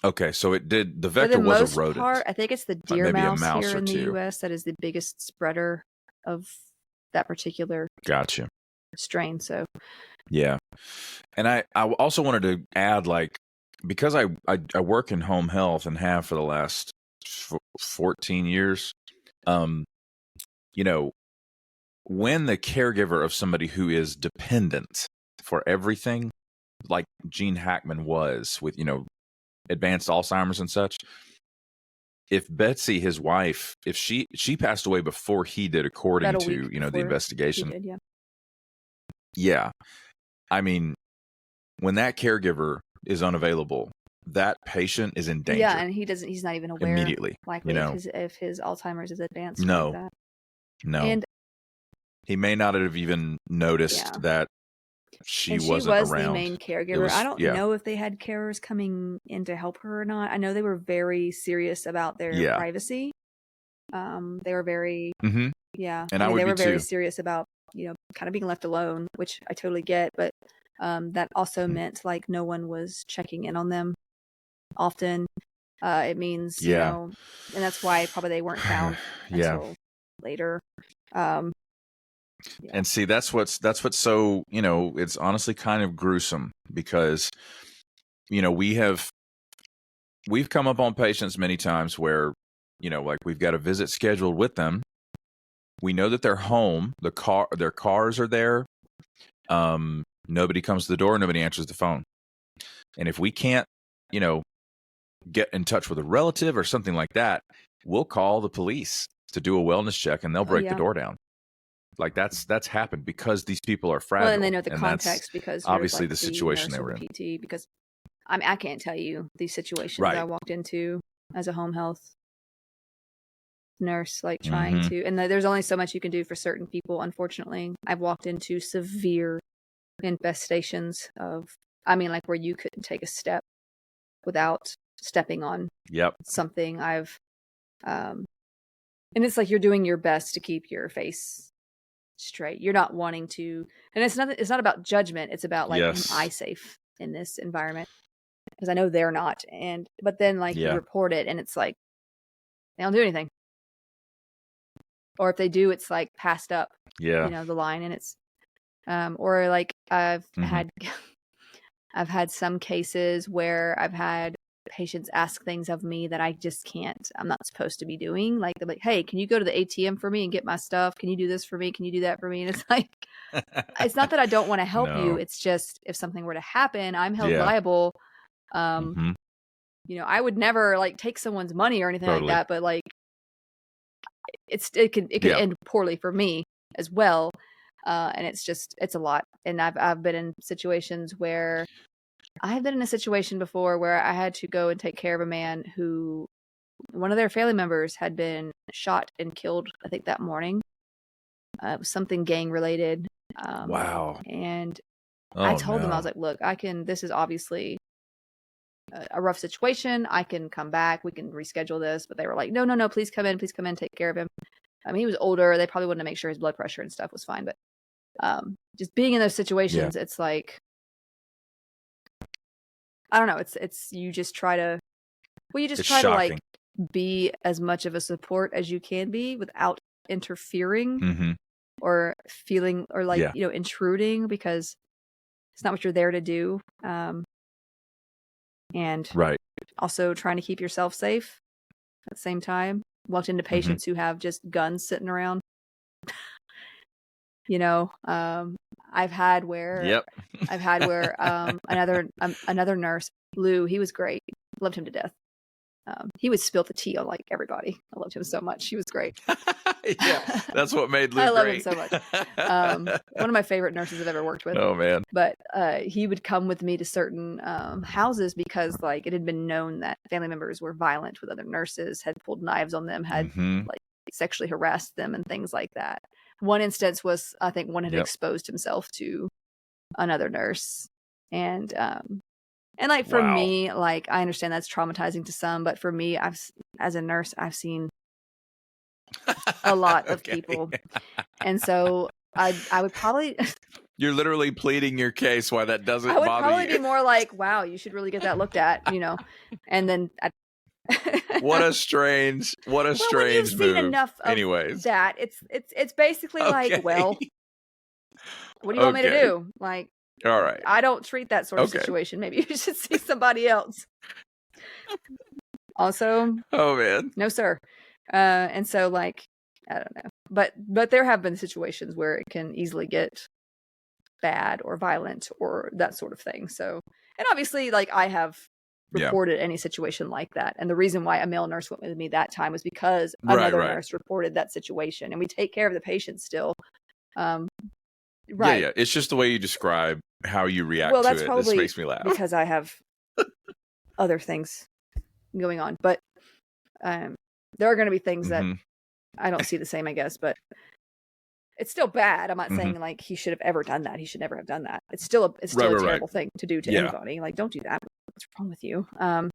Okay, so it did. The vector was a rodent. Part, I think it's the deer mouse here in the U.S. that is the biggest spreader of that particular strain. So, yeah, and I also wanted to add, like, because I work in home health and have for the last 14 years. when the caregiver of somebody who is dependent for everything, like Gene Hackman was with, advanced Alzheimer's and such, if Betsy, his wife, if she passed away before he did, according About a to, week the before investigation. he did, yeah. Yeah. I mean, when that caregiver is unavailable, that patient is in danger. Yeah, and he's not even aware immediately. likely if his Alzheimer's is advanced No. like that. No. And he may not have even noticed that she wasn't was around. the main caregiver. I don't know if they had carers coming in to help her or not. I know they were very serious about their privacy. They were very and they were very serious about kind of being left alone, which I totally get, but that also meant like no one was checking in on them often. It means and that's why probably they weren't found until later. And see, that's what's so, it's honestly kind of gruesome because, we've come up on patients many times where, like we've got a visit scheduled with them. We know that they're home. Their cars are there. Nobody comes to the door. Nobody answers the phone. And if we can't, get in touch with a relative or something like that, we'll call the police to do a wellness check and they'll break the door down. Like that's happened because these people are fragile. Well, and they know the context because obviously the situation they were in. PT, because I can't tell you these situations I walked into as a home health nurse, like trying to, and there's only so much you can do for certain people. Unfortunately, I've walked into severe infestations of, like where you couldn't take a step without stepping on something. And it's like you're doing your best to keep your face straight. You're not wanting to, and it's not about judgment. It's about like, am I safe in this environment? Because I know they're not. But then like you report it and it's like, they don't do anything. Or if they do, it's like passed up, the line, and it's, or like I've had some cases where I've had patients ask things of me that I just can't, I'm not supposed to be doing. Like, they're like, hey, can you go to the ATM for me and get my stuff? Can you do this for me? Can you do that for me? And it's like, it's not that I don't want to help you. It's just, if something were to happen, I'm held liable. I would never like take someone's money or anything like that, but like, it can end poorly for me as well. And it's a lot. And I've been in situations where I've been in a situation before where I had to go and take care of a man who one of their family members had been shot and killed, I think that morning. It was something gang related. Wow. And I told them, I was like, look, this is obviously a rough situation. I can come back. We can reschedule this. But they were like, no, please come in, take care of him. I mean, he was older. They probably wanted to make sure his blood pressure and stuff was fine. But just being in those situations, it's like, I don't know. It's you just try to, to like be as much of a support as you can be without interfering or feeling or like, intruding, because it's not what you're there to do. And also trying to keep yourself safe at the same time. Walked into patients who have just guns sitting around. I've had where another nurse, Lou, he was great. Loved him to death. He would spill the tea on like everybody. I loved him so much. He was great. That's what made Lou I love great. him so much. One of my favorite nurses I've ever worked with. Oh man. But he would come with me to certain houses because like it had been known that family members were violent with other nurses, had pulled knives on them, had like sexually harassed them and things like that. One instance was, I think one had exposed himself to another nurse. And like for me, like I understand that's traumatizing to some, but for me, as a nurse, I've seen a lot of people. And so I would probably You're literally pleading your case why that doesn't bother you. I would probably be more like, wow, you should really get that looked at, and then what a strange when you've seen move. Enough of anyways, that it's basically like, well, what do you want me to do? Like, all right, I don't treat that sort of situation. Maybe you should see somebody else. Also, oh man, no sir. And so like, I don't know. but there have been situations where it can easily get bad or violent or that sort of thing. So, and obviously, like, I have reported any situation like that. And the reason why a male nurse went with me that time was because another nurse reported that situation, and we take care of the patient still. Yeah. It's just the way you describe how you react to that's it. Probably this makes me laugh because I have other things going on. But there are going to be things that I don't see the same, I guess. But it's still bad. I'm not saying like he should have ever done that. He should never have done that. It's still a terrible thing to do to anybody. Like, don't do that. What's wrong with you? I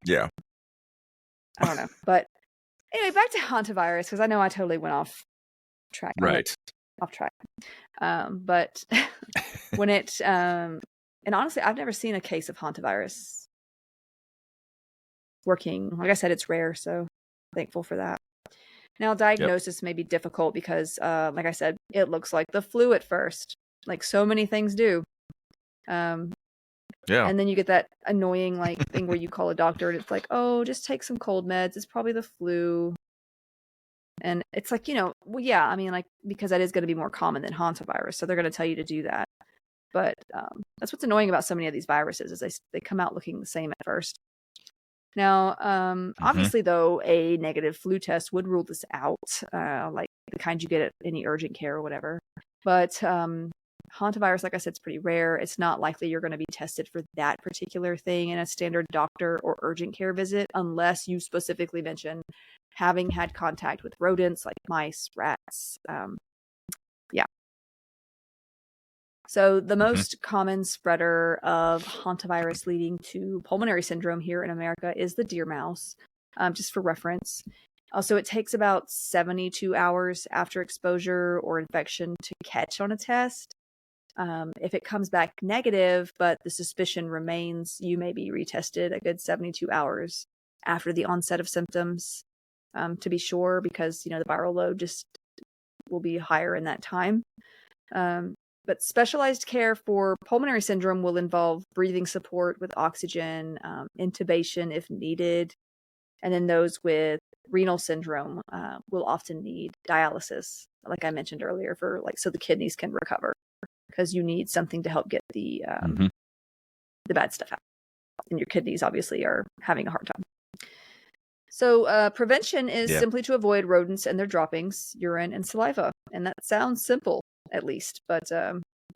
don't know. But anyway, back to hantavirus, because I know I totally went off track. Off track. But when it and honestly, I've never seen a case of hantavirus working. Like I said, it's rare, so thankful for that. Now, diagnosis may be difficult because, like I said, it looks like the flu at first, like so many things do. And then you get that annoying thing where you call a doctor and it's like, oh, just take some cold meds. It's probably the flu. And it's like, I mean, like, because that is going to be more common than hantavirus, so they're going to tell you to do that. But that's what's annoying about so many of these viruses is they come out looking the same at first. Now, obviously, though, a negative flu test would rule this out, like the kind you get at any urgent care or whatever. But hantavirus, like I said, it's pretty rare. It's not likely you're going to be tested for that particular thing in a standard doctor or urgent care visit unless you specifically mention having had contact with rodents like mice, rats. So the most common spreader of hantavirus leading to pulmonary syndrome here in America is the deer mouse, just for reference. Also, it takes about 72 hours after exposure or infection to catch on a test. If it comes back negative, but the suspicion remains, you may be retested a good 72 hours after the onset of symptoms to be sure, because, the viral load just will be higher in that time. But specialized care for pulmonary syndrome will involve breathing support with oxygen, intubation if needed. And then those with renal syndrome will often need dialysis, like I mentioned earlier, so the kidneys can recover, because you need something to help get the bad stuff out. And your kidneys obviously are having a hard time. So prevention is simply to avoid rodents and their droppings, urine, and saliva. And that sounds simple, at least, but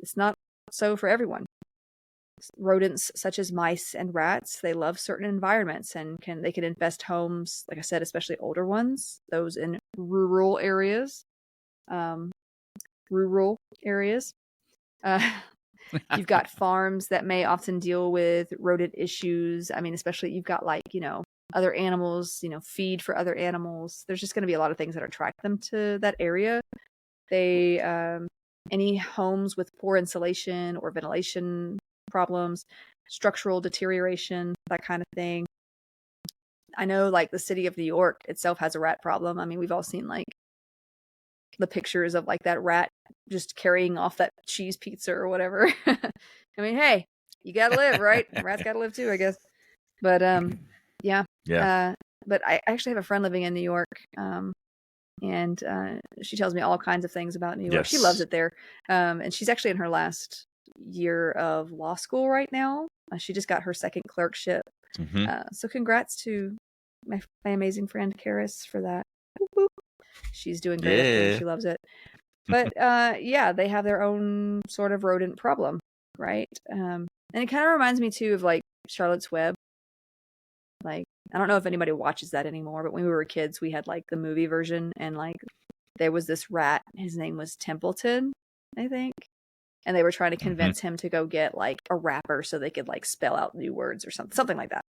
it's not so for everyone. Rodents such as mice and rats, they love certain environments and they can infest homes, like I said, especially older ones, those in rural areas. You've got farms that may often deal with rodent issues. I mean, especially you've got other animals, feed for other animals. There's just going to be a lot of things that attract them to that area. Any homes with poor insulation or ventilation problems, structural deterioration, that kind of thing. I know the city of New York itself has a rat problem. I mean, we've all seen the pictures of that rat just carrying off that cheese pizza or whatever. I mean, hey, you gotta live, right? Rats gotta live too, I guess. But but I actually have a friend living in New York, and she tells me all kinds of things about New York. Yes. She loves it there, and she's actually in her last year of law school right now. She just got her second clerkship. So congrats to my amazing friend Karis for that. Boop, boop. She's doing great. Yeah. She loves it. But they have their own sort of rodent problem, right? And it kind of reminds me too of Charlotte's Web. I don't know if anybody watches that anymore, but when we were kids, we had the movie version, and there was this rat. His name was Templeton, I think. And they were trying to convince him to go get a rapper so they could spell out new words or something like that.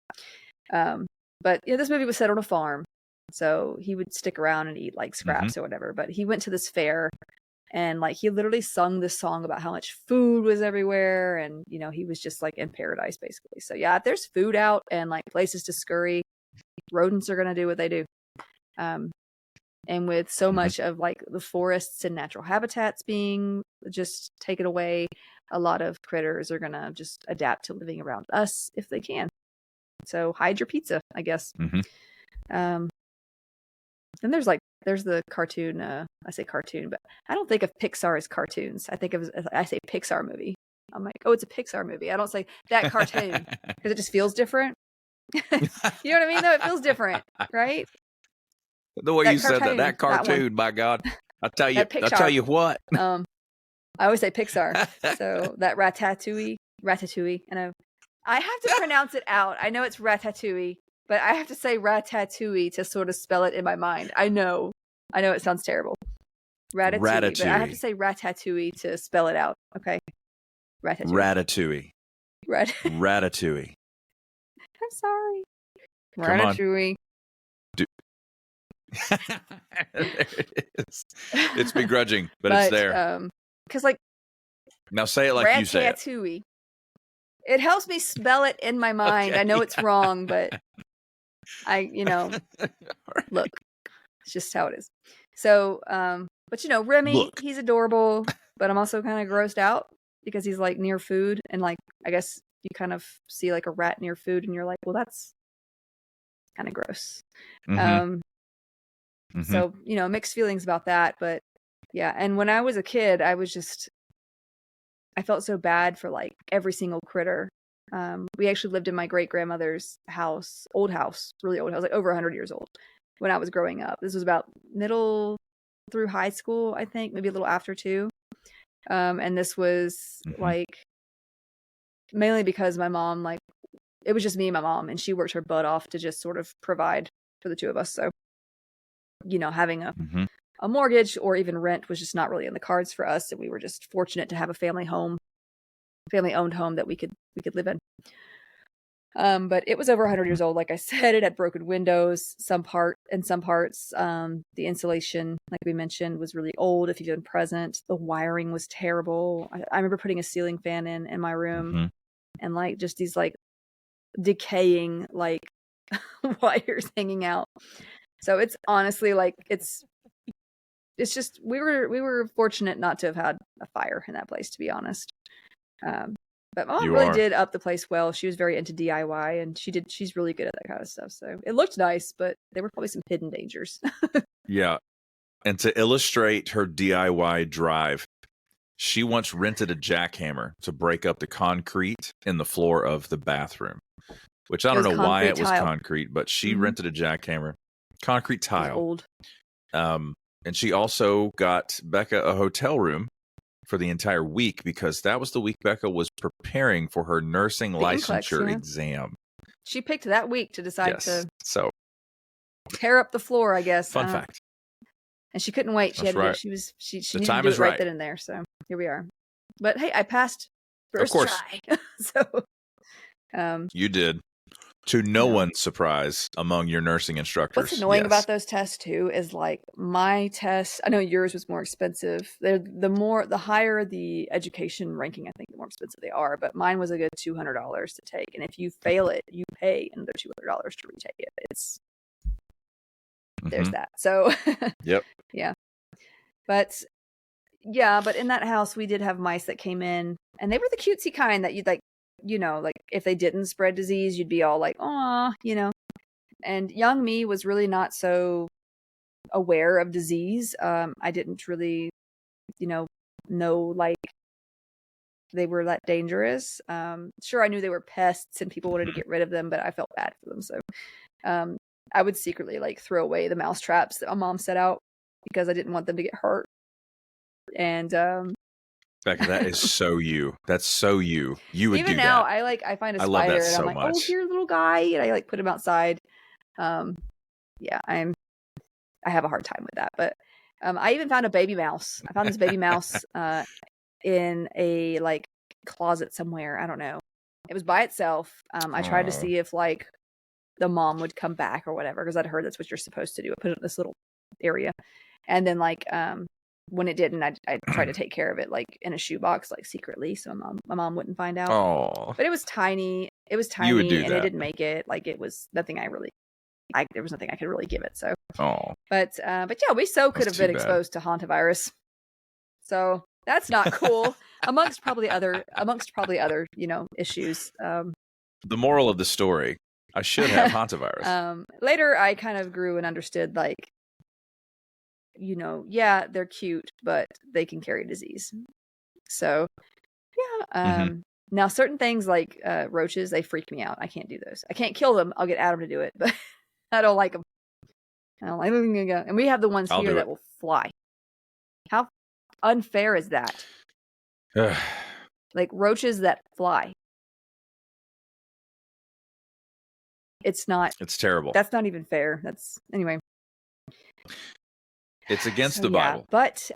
But this movie was set on a farm, so he would stick around and eat scraps or whatever. But he went to this fair, and he literally sung this song about how much food was everywhere, and he was just in paradise basically. So yeah, if there's food out and places to scurry, rodents are gonna do what they do. And with so much of the forests and natural habitats being just taken away, a lot of critters are gonna just adapt to living around us if they can. So hide your pizza, I guess. Then there's there's the cartoon. I say cartoon, but I don't think of Pixar as cartoons. I say Pixar movie. I'm like, oh, it's a Pixar movie. I don't say that cartoon because it just feels different. You know what I mean? Though it feels different, right? The way you said that cartoon, by God, I tell you what. I always say Pixar. So that ratatouille, and I have to pronounce it out. I know it's ratatouille, but I have to say ratatouille to sort of spell it in my mind. I know it sounds terrible. Ratatouille. But I have to say ratatouille to spell it out. Okay. Ratatouille. Ratatouille. I'm sorry. Come Ratatouille. There it is. It's begrudging, but it's there. Because like, now say it like you say it. Ratatouille. It helps me spell it in my mind. Okay. I know it's wrong, but look, it's just how it is. So, but Remy, he's adorable, but I'm also kind of grossed out because he's like near food, and like I guess you kind of see like a rat near food, and you're like, well, that's kind of gross. Mm-hmm. So, mixed feelings about that. But yeah. And when I was a kid, I felt so bad for like every single critter. We actually lived in my great grandmother's house, old house, really old house, like over 100 years old when I was growing up. This was about middle through high school, I think, maybe a little after too. And this was like mainly because my mom, like, it was just me and my mom, and she worked her butt off to just sort of provide for the two of us. So, having a mortgage or even rent was just not really in the cards for us. And we were just fortunate to have a family owned home that we could live in. But it was over 100 years old. Like I said, it had broken windows, some parts. The insulation, like we mentioned, was really old. If you've been present, the wiring was terrible. I remember putting a ceiling fan in my room and like just these like decaying like wires hanging out. So it's honestly like it's just we were fortunate not to have had a fire in that place, to be honest. But mom really did up the place well. She was very into DIY, and she's really good at that kind of stuff. So it looked nice, but there were probably some hidden dangers. Yeah. And to illustrate her DIY drive, she once rented a jackhammer to break up the concrete in the floor of the bathroom, which I don't know why it was concrete, but she rented a jackhammer. Concrete tile. Old. And she also got Becca a hotel room for the entire week because that was the week Becca was preparing for her nursing licensure exam. She picked that week to decide to tear up the floor, I guess. Fun fact. And she couldn't wait. She had to she needed to do it right then and there. So here we are. But hey, I passed first try. So you did. To no one's surprise among your nursing instructors. What's annoying about those tests too is like my test. I know yours was more expensive. The higher the education ranking, I think the more expensive they are. But mine was a good $200 to take, and if you fail it, you pay another $200 to retake it. It's there's that. So yep, yeah. But in that house we did have mice that came in, and they were the cutesy kind that you'd like. Like if they didn't spread disease, you'd be all like, "Aw," And young me was really not so aware of disease. I didn't really, know like they were that dangerous. Sure, I knew they were pests and people wanted to get rid of them, but I felt bad for them. So, I would secretly like throw away the mouse traps that my mom set out because I didn't want them to get hurt. And Becca, that is so you. That's so you. You would even do now, that. I find a spider and I'm like, oh, here, little guy, and I like put him outside. I have a hard time with that. But I even found a baby mouse. I found this baby mouse in a like closet somewhere. I don't know. It was by itself. I tried to see if like the mom would come back or whatever because I'd heard that's what you're supposed to do. I put it in this little area, and then like when it didn't, I tried to take care of it like in a shoebox, like secretly, so my mom wouldn't find out. Oh, but it was tiny. It was tiny, and it didn't make it. Like it was nothing. There was nothing I could really give it. So, but yeah, we could have been exposed to hantavirus. So that's not cool. amongst probably other issues. The moral of the story: I should have hantavirus. Later, I kind of grew and understood like yeah, they're cute, but they can carry disease. So, yeah. Now, certain things like roaches, they freak me out. I can't do those. I can't kill them. I'll get Adam to do it, but I don't like them. I don't like them. And we have the ones here that will fly. How unfair is that? Like roaches that fly. It's terrible. That's not even fair. Anyway. It's against the Bible. But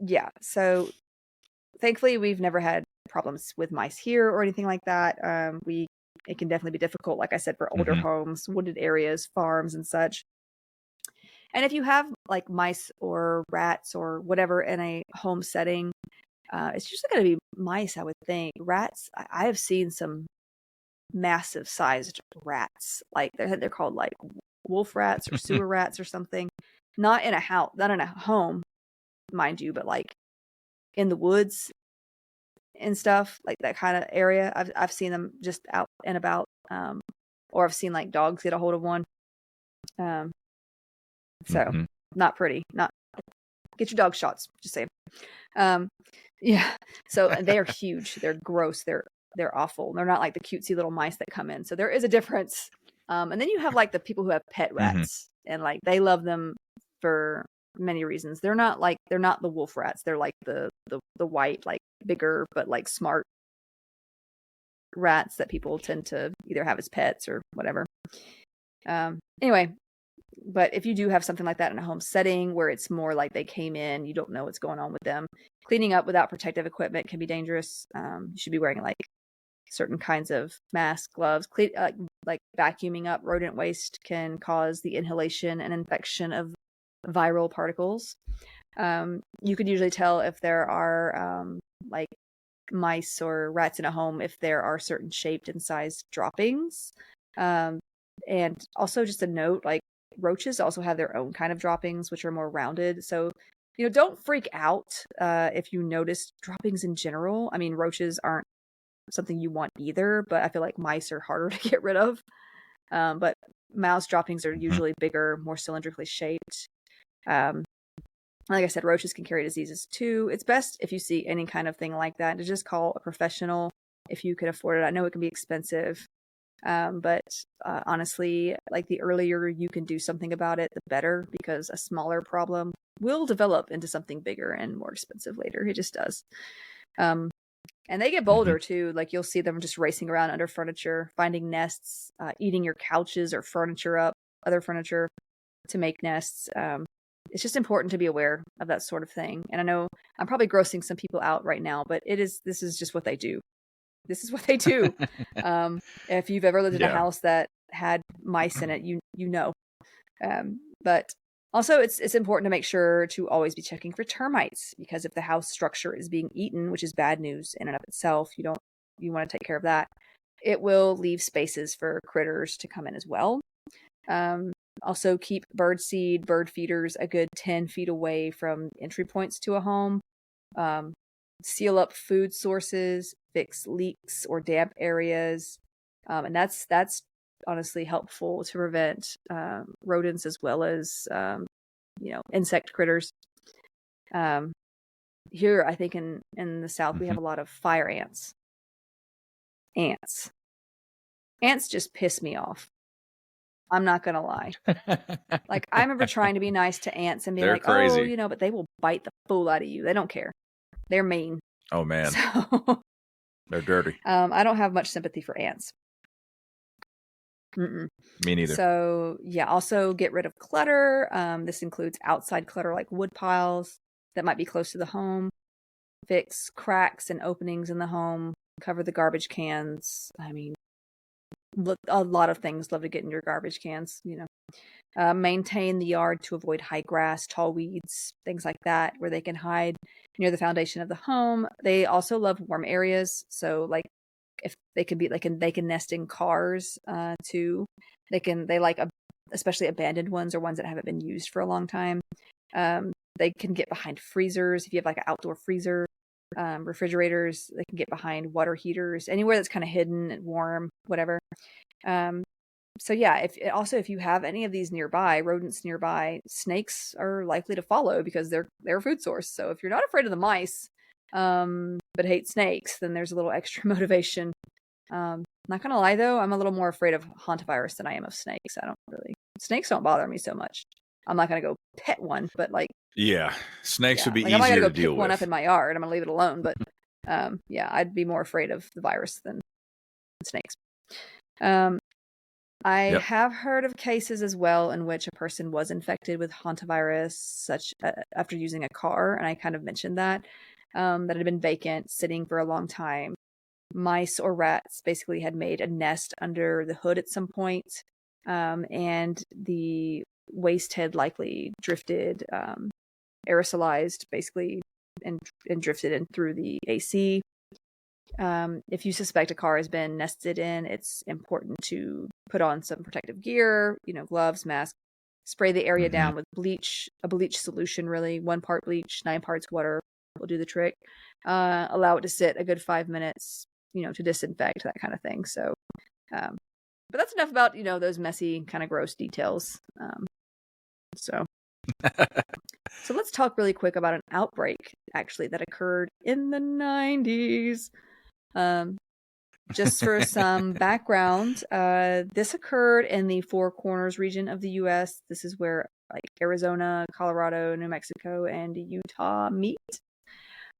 yeah. So thankfully we've never had problems with mice here or anything like that. It can definitely be difficult, like I said, for older homes, wooded areas, farms and such. And if you have like mice or rats or whatever in a home setting, it's usually going to be mice, I would think. Rats, I have seen some massive sized rats. Like they're called like wolf rats or sewer rats or something. Not in a house, not in a home, mind you, but like in the woods and stuff, like that kind of area. I've seen them just out and about, or I've seen like dogs get a hold of one. So not pretty. Not get your dog shots. Just saying. Yeah. So they are huge. They're gross. They're awful. They're not like the cutesy little mice that come in. So there is a difference. And then you have like the people who have pet rats, and like they love them for many reasons. They're not the wolf rats. They're like the white, like bigger but like smart rats that people tend to either have as pets or whatever. Anyway, but if you do have something like that in a home setting where it's more like they came in, you don't know what's going on with them, cleaning up without protective equipment can be dangerous. You should be wearing like certain kinds of masks, gloves. Like vacuuming up rodent waste can cause the inhalation and infection of viral particles. You could usually tell if there are like mice or rats in a home if there are certain shaped and sized droppings. And also just a note, like roaches also have their own kind of droppings, which are more rounded. So, don't freak out if you notice droppings in general. I mean, roaches aren't something you want either, but I feel like mice are harder to get rid of. But mouse droppings are usually bigger, more cylindrically shaped. Like I said, roaches can carry diseases too. It's best if you see any kind of thing like that to just call a professional if you can afford it. I know it can be expensive. But honestly, like the earlier you can do something about it, the better, because a smaller problem will develop into something bigger and more expensive later. It just does. And they get bolder too. Like you'll see them just racing around under furniture, finding nests, eating your couches or furniture up, other furniture to make nests. It's just important to be aware of that sort of thing. And I know I'm probably grossing some people out right now, but this is just what they do. This is what they do. If you've ever lived in a house that had mice in it, you know. But also, it's important to make sure to always be checking for termites, because if the house structure is being eaten, which is bad news in and of itself, you want to take care of that. It will leave spaces for critters to come in as well. Also, keep bird feeders a good 10 feet away from entry points to a home. Seal up food sources, fix leaks or damp areas. And that's honestly helpful to prevent rodents as well as, insect critters. Here, I think in the South, we have a lot of fire ants. Ants just piss me off. I'm not going to lie. Like, I remember trying to be nice to ants and being like, crazy. But they will bite the fool out of you. They don't care. They're mean. Oh, man. So, they're dirty. I don't have much sympathy for ants. Me neither. So, yeah, also get rid of clutter. This includes outside clutter like wood piles that might be close to the home. Fix cracks and openings in the home. Cover the garbage cans. I mean, a lot of things love to get in your garbage cans, maintain the yard to avoid high grass, tall weeds, things like that, where they can hide near the foundation of the home. They also love warm areas. So like if they can nest in cars, too. They like, especially abandoned ones or ones that haven't been used for a long time. They can get behind freezers. If you have like an outdoor freezer, refrigerators, they can get behind water heaters, anywhere that's kind of hidden and warm, whatever. So yeah, if you have any of these nearby, rodents nearby, snakes are likely to follow because they're a food source. So if you're not afraid of the mice, but hate snakes, then there's a little extra motivation. Not gonna lie though, I'm a little more afraid of hantavirus than I am of snakes. Snakes don't bother me so much. I'm not gonna go pet one, but like, Yeah, snakes would be like I'm not easier gonna to go deal pick one with. up in my yard. I'm gonna leave it alone. But yeah, I'd be more afraid of the virus than snakes. I Yep. have heard of cases as well in which a person was infected with hantavirus, such after using a car, and I kind of mentioned that that had been vacant, sitting for a long time. Mice or rats basically had made a nest under the hood at some point, and the waste had likely drifted, aerosolized, basically, and drifted in through the AC. If you suspect a car has been nested in, it's important to put on some protective gear, gloves, mask, spray the area down with bleach, a bleach solution, really, 1 part bleach, 9 parts water will do the trick. Allow it to sit a good 5 minutes, to disinfect, that kind of thing. So, but that's enough about, those messy, kind of gross details. So let's talk really quick about an outbreak, actually, that occurred in the 90s. Just for some background, this occurred in the Four Corners region of the U.S. This is where like Arizona, Colorado, New Mexico, and Utah meet.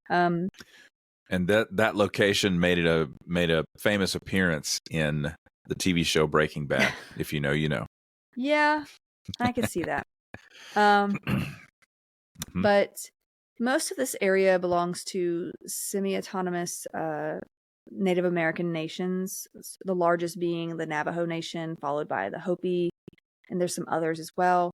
And that location made a famous appearance in the TV show Breaking Bad. If you know, you know. Yeah, I can see that. But most of this area belongs to semi-autonomous Native American nations, the largest being the Navajo Nation, followed by the Hopi, and there's some others as well.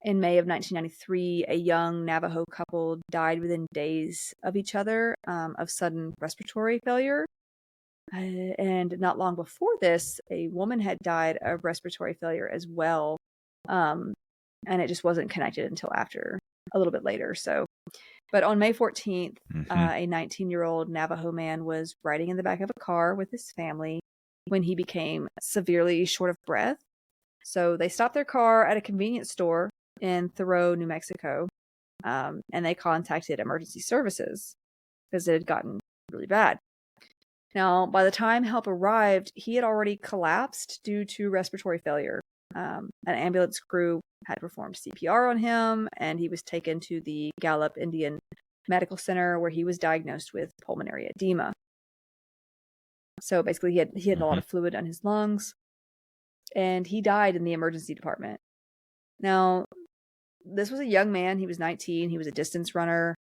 In May of 1993, a young Navajo couple died within days of each other of sudden respiratory failure. And not long before this, a woman had died of respiratory failure as well. And it just wasn't connected until after, a little bit later. So, but on May 14th, a 19-year-old Navajo man was riding in the back of a car with his family when he became severely short of breath. So they stopped their car at a convenience store in Thoreau, New Mexico, and they contacted emergency services because it had gotten really bad. Now, by the time help arrived, he had already collapsed due to respiratory failure. An ambulance crew had performed CPR on him, and he was taken to the Gallup Indian Medical Center where he was diagnosed with pulmonary edema. So basically, he had a lot of fluid in his lungs, and he died in the emergency department. Now, this was a young man. He was 19. He was a distance runner.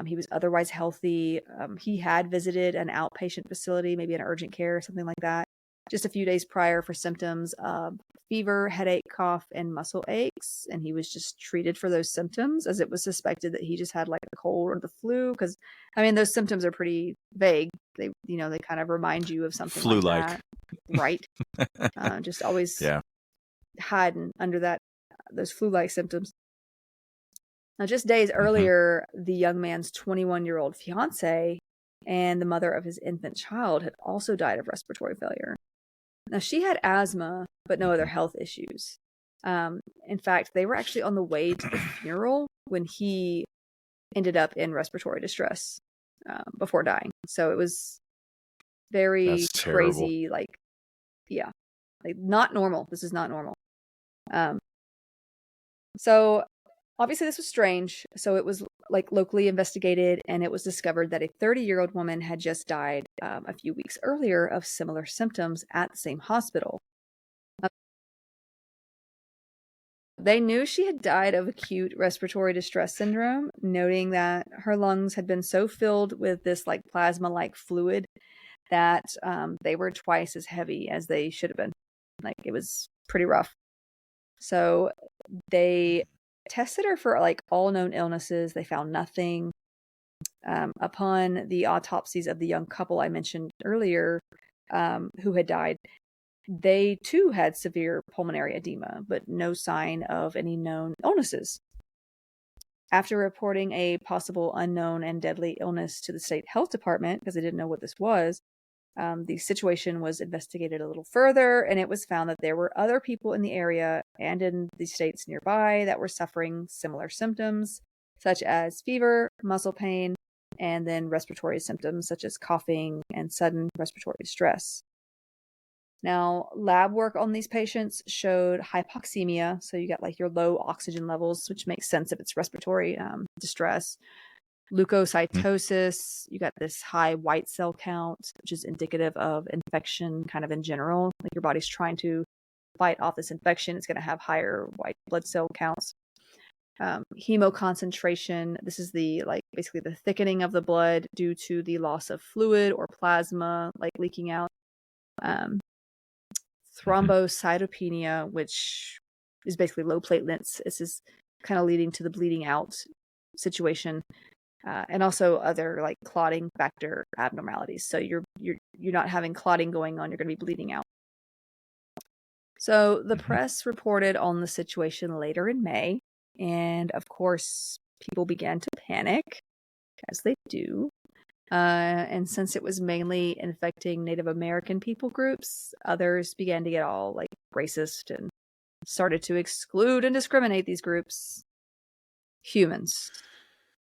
He was otherwise healthy. He had visited an outpatient facility, maybe an urgent care or something like that, just a few days prior for symptoms of fever, headache, cough, and muscle aches. And he was just treated for those symptoms, as it was suspected that he just had like a cold or the flu. Because, I mean, those symptoms are pretty vague. They kind of remind you of something Flu-like. like that. Right. Just always hiding under those flu-like symptoms. Now, just days earlier, the young man's 21-year-old fiance and the mother of his infant child had also died of respiratory failure. Now, she had asthma, but no other health issues. In fact, they were actually on the way to the funeral when he ended up in respiratory distress before dying. So it was very crazy. Like not normal. This is not normal. So obviously this was strange. So it was like locally investigated, and it was discovered that a 30-year-old woman had just died a few weeks earlier of similar symptoms at the same hospital. They knew she had died of acute respiratory distress syndrome, noting that her lungs had been so filled with this like plasma-like fluid that they were twice as heavy as they should have been. Like, it was pretty rough. So they tested her for like all known illnesses. They found nothing. Upon the autopsies of the young couple I mentioned earlier, who had died, they too had severe pulmonary edema, but no sign of any known illnesses. After reporting a possible unknown and deadly illness to the state health department, because they didn't know what this was, The situation was investigated a little further, and it was found that there were other people in the area and in the states nearby that were suffering similar symptoms, such as fever, muscle pain, and then respiratory symptoms such as coughing and sudden respiratory distress. Now, lab work on these patients showed hypoxemia, so you got like your low oxygen levels, which makes sense if it's respiratory distress. Leukocytosis, you got this high white cell count, which is indicative of infection kind of in general. Like your body's trying to fight off this infection, it's going to have higher white blood cell counts. Hemoconcentration, this is basically the thickening of the blood due to the loss of fluid or plasma like leaking out. Thrombocytopenia, which is basically low platelets. This is kind of leading to the bleeding out situation, and also other like clotting factor abnormalities. So you're not having clotting going on; you're going to be bleeding out. So the press reported on the situation later in May, and of course, people began to panic, as they do. And since it was mainly infecting Native American people groups, others began to get all like racist and started to exclude and discriminate these groups. Humans.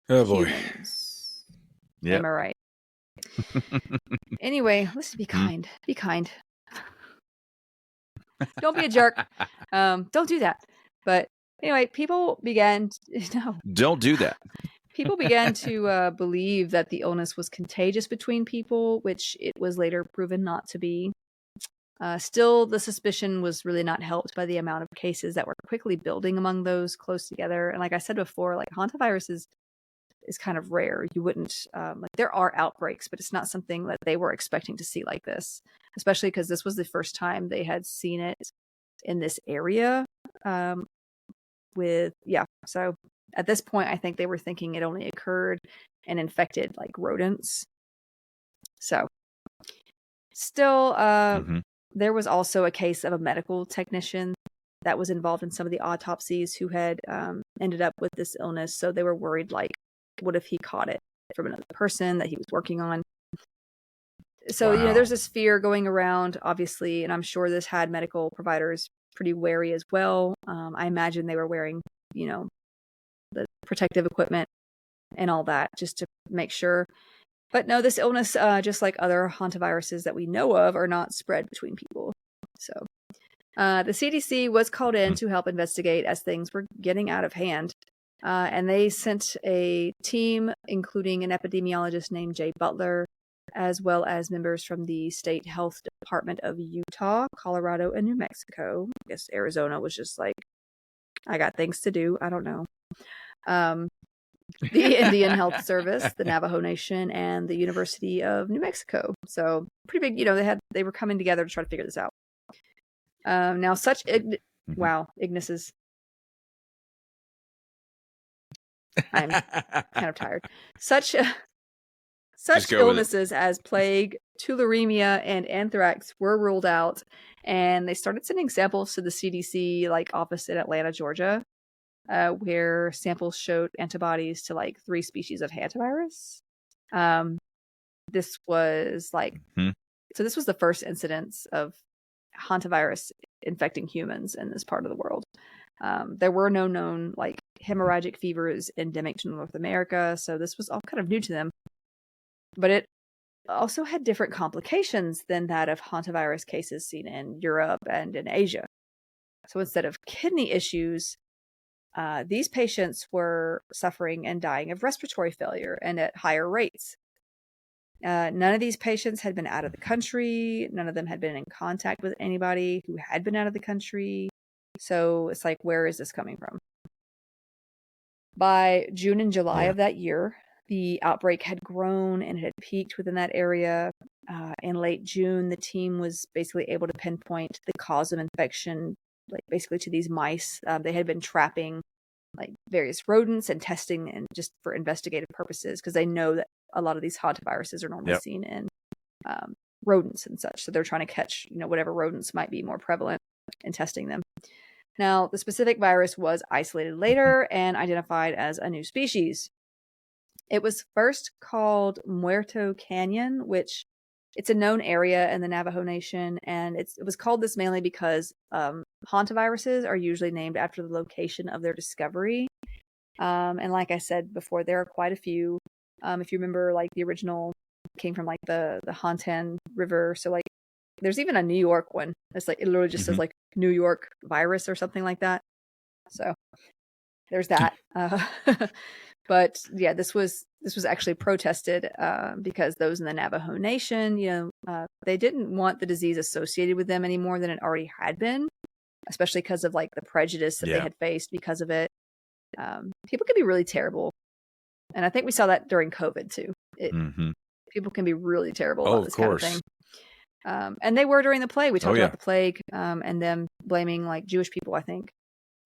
Oh boy. Humans. Yeah. Am I right? Anyway, let's be kind. Be kind. Don't be a jerk. Don't do that. But anyway, people began Don't do that. People began to believe that the illness was contagious between people, which it was later proven not to be. Still, the suspicion was really not helped by the amount of cases that were quickly building among those close together. And like I said before, like hantavirus is kind of rare. You wouldn't like there are outbreaks, but it's not something that they were expecting to see like this, especially because this was the first time they had seen it in this area. So at this point, I think they were thinking it only occurred and infected like rodents. So still, there was also a case of a medical technician that was involved in some of the autopsies who had ended up with this illness. So they were worried, like, what if he caught it from another person that he was working on? So, Wow. there's this fear going around, obviously, and I'm sure this had medical providers pretty wary as well. I imagine they were wearing, the protective equipment and all that just to make sure. But no, this illness, just like other hantaviruses that we know of, are not spread between people. So the CDC was called in to help investigate as things were getting out of hand. And they sent a team, including an epidemiologist named Jay Butler, as well as members from the State Health Department of Utah, Colorado, and New Mexico. I guess Arizona was just like, I got things to do. I don't know. The Indian Health Service, the Navajo Nation, and the University of New Mexico. So pretty big, they were coming together to try to figure this out. Now such Ignis is I'm kind of tired. Such illnesses as plague, tularemia, and anthrax were ruled out, and they started sending samples to the CDC office in Atlanta, Georgia, where samples showed antibodies to 3 species of hantavirus. This was so this was the first incidence of hantavirus infecting humans in this part of the world. There were no known hemorrhagic fevers endemic to North America, so this was all kind of new to them. But it also had different complications than that of hantavirus cases seen in Europe and in Asia. So instead of kidney issues, these patients were suffering and dying of respiratory failure and at higher rates. None of these patients had been out of the country. None of them had been in contact with anybody who had been out of the country. So it's where is this coming from? By June and July of that year, the outbreak had grown and it had peaked within that area. In late June, the team was basically able to pinpoint the cause of infection, basically to these mice. They had been trapping various rodents and testing and just for investigative purposes, because they know that a lot of these hantaviruses are normally seen in rodents and such. So they're trying to catch, whatever rodents might be more prevalent and testing them. Now, the specific virus was isolated later and identified as a new species. It was first called Muerto Canyon, which It's a known area in the Navajo Nation, and it was called this mainly because hantaviruses are usually named after the location of their discovery. And like I said before, there are quite a few. If you remember, like the original came from like the Hantan River. So like there's even a New York one. It's like it literally just says like New York virus or something like that. So there's that. But yeah, this was actually protested because those in the Navajo Nation, they didn't want the disease associated with them any more than it already had been, especially because of like the prejudice that they had faced because of it. People can be really terrible, and I think we saw that during COVID too. People can be really terrible about this kind of thing. And they were during the plague. We talked about the plague, and them blaming like Jewish people, I think,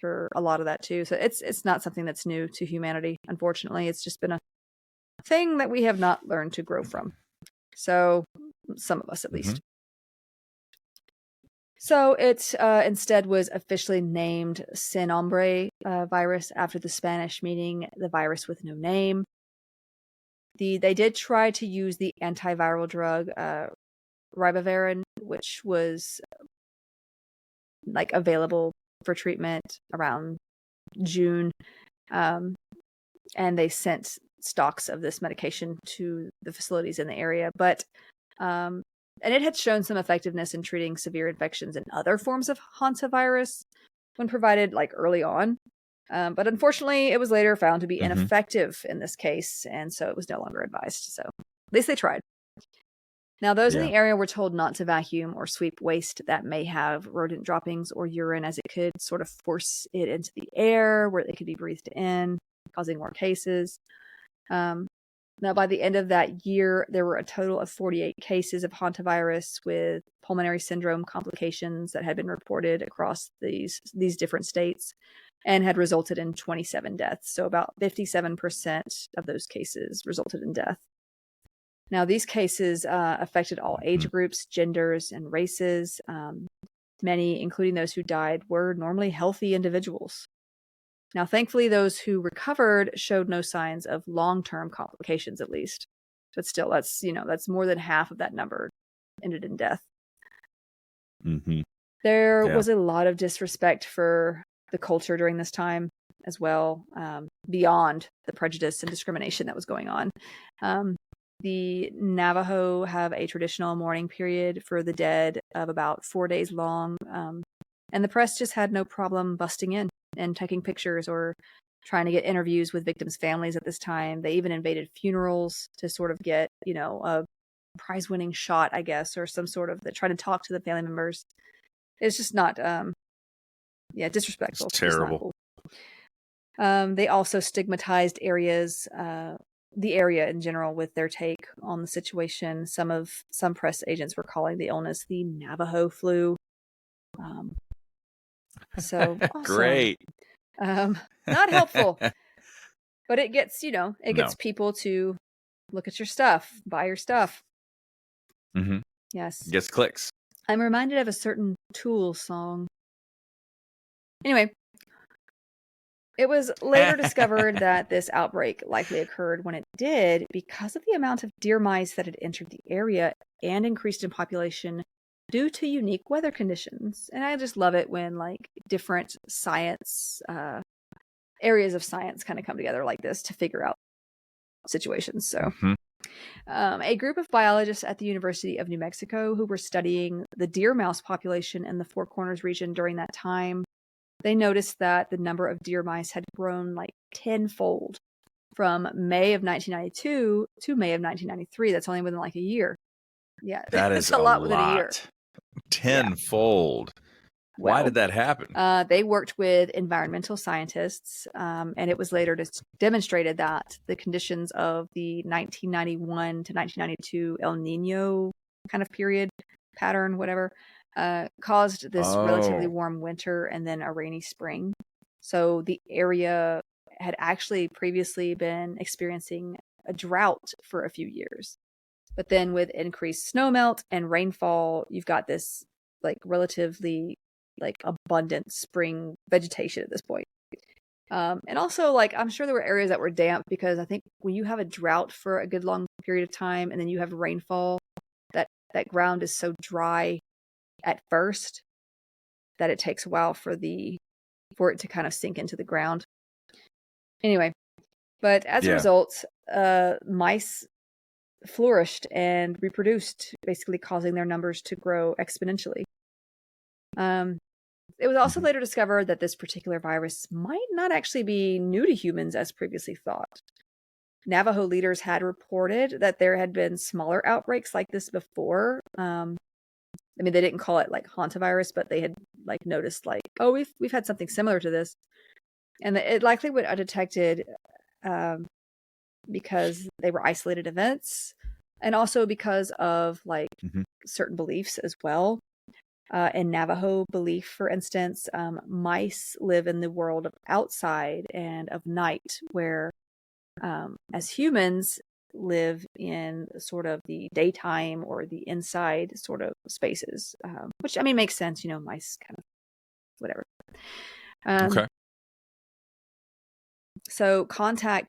for a lot of that too. So it's not something that's new to humanity. Unfortunately, it's just been a thing that we have not learned to grow from. So some of us, at least. So it instead was officially named Sin Hombre virus after the Spanish, meaning the virus with no name. They did try to use the antiviral drug ribavirin, which was like available for treatment around June, and they sent stocks of this medication to the facilities in the area, but and it had shown some effectiveness in treating severe infections and other forms of hantavirus when provided like early on. But unfortunately, it was later found to be ineffective in this case, and so it was no longer advised. So at least they tried. Now, those in the area were told not to vacuum or sweep waste that may have rodent droppings or urine, as it could sort of force it into the air where it could be breathed in, causing more cases. Now, by the end of that year, there were a total of 48 cases of hantavirus with pulmonary syndrome complications that had been reported across these different states and had resulted in 27 deaths. So about 57% of those cases resulted in death. Now, these cases affected all age groups, genders, and races. Many, including those who died, were normally healthy individuals. Now, thankfully, those who recovered showed no signs of long-term complications, at least. But still, that's more than half of that number ended in death. There was a lot of disrespect for the culture during this time as well, beyond the prejudice and discrimination that was going on. The Navajo have a traditional mourning period for the dead of about 4 days long, and the press just had no problem busting in and taking pictures or trying to get interviews with victims' families at this time. They even invaded funerals to sort of get, a prize-winning shot, I guess, or some sort of trying to talk to the family members. It's just not, disrespectful. It's terrible. Cool. They also stigmatized the area in general with their take on the situation. Some press agents were calling the illness the Navajo flu. So awesome. Great. Not helpful, but it gets people to look at your stuff, buy your stuff. Yes. Gets clicks. I'm reminded of a certain Tool song. Anyway, it was later discovered that this outbreak likely occurred when it did because of the amount of deer mice that had entered the area and increased in population due to unique weather conditions. And I just love it when like different science areas of science kind of come together like this to figure out situations. So a group of biologists at the University of New Mexico who were studying the deer mouse population in the Four Corners region during that time, they noticed that the number of deer mice had grown like tenfold from May of 1992 to May of 1993. That's only within like a year. Yeah, that is a lot within a year. Tenfold. Well, why did that happen? They worked with environmental scientists, and it was later demonstrated that the conditions of the 1991 to 1992 El Nino kind of period pattern, whatever, caused this relatively warm winter and then a rainy spring. So the area had actually previously been experiencing a drought for a few years. But then with increased snowmelt and rainfall, you've got this like relatively like abundant spring vegetation at this point. And also like I'm sure there were areas that were damp because I think when you have a drought for a good long period of time and then you have rainfall, that that ground is so dry at first that it takes a while for it to kind of sink into the ground. Anyway, but as a result, mice flourished and reproduced, basically causing their numbers to grow exponentially. It was also later discovered that this particular virus might not actually be new to humans as previously thought. Navajo leaders had reported that there had been smaller outbreaks like this before. I mean, they didn't call it like hantavirus, but they had like noticed like, oh, we've had something similar to this, and it likely went undetected because they were isolated events, and also because of like certain beliefs as well. In Navajo belief, for instance, mice live in the world of outside and of night, where as humans live in sort of the daytime or the inside sort of spaces, which, I mean, makes sense. Mice kind of whatever. Okay. So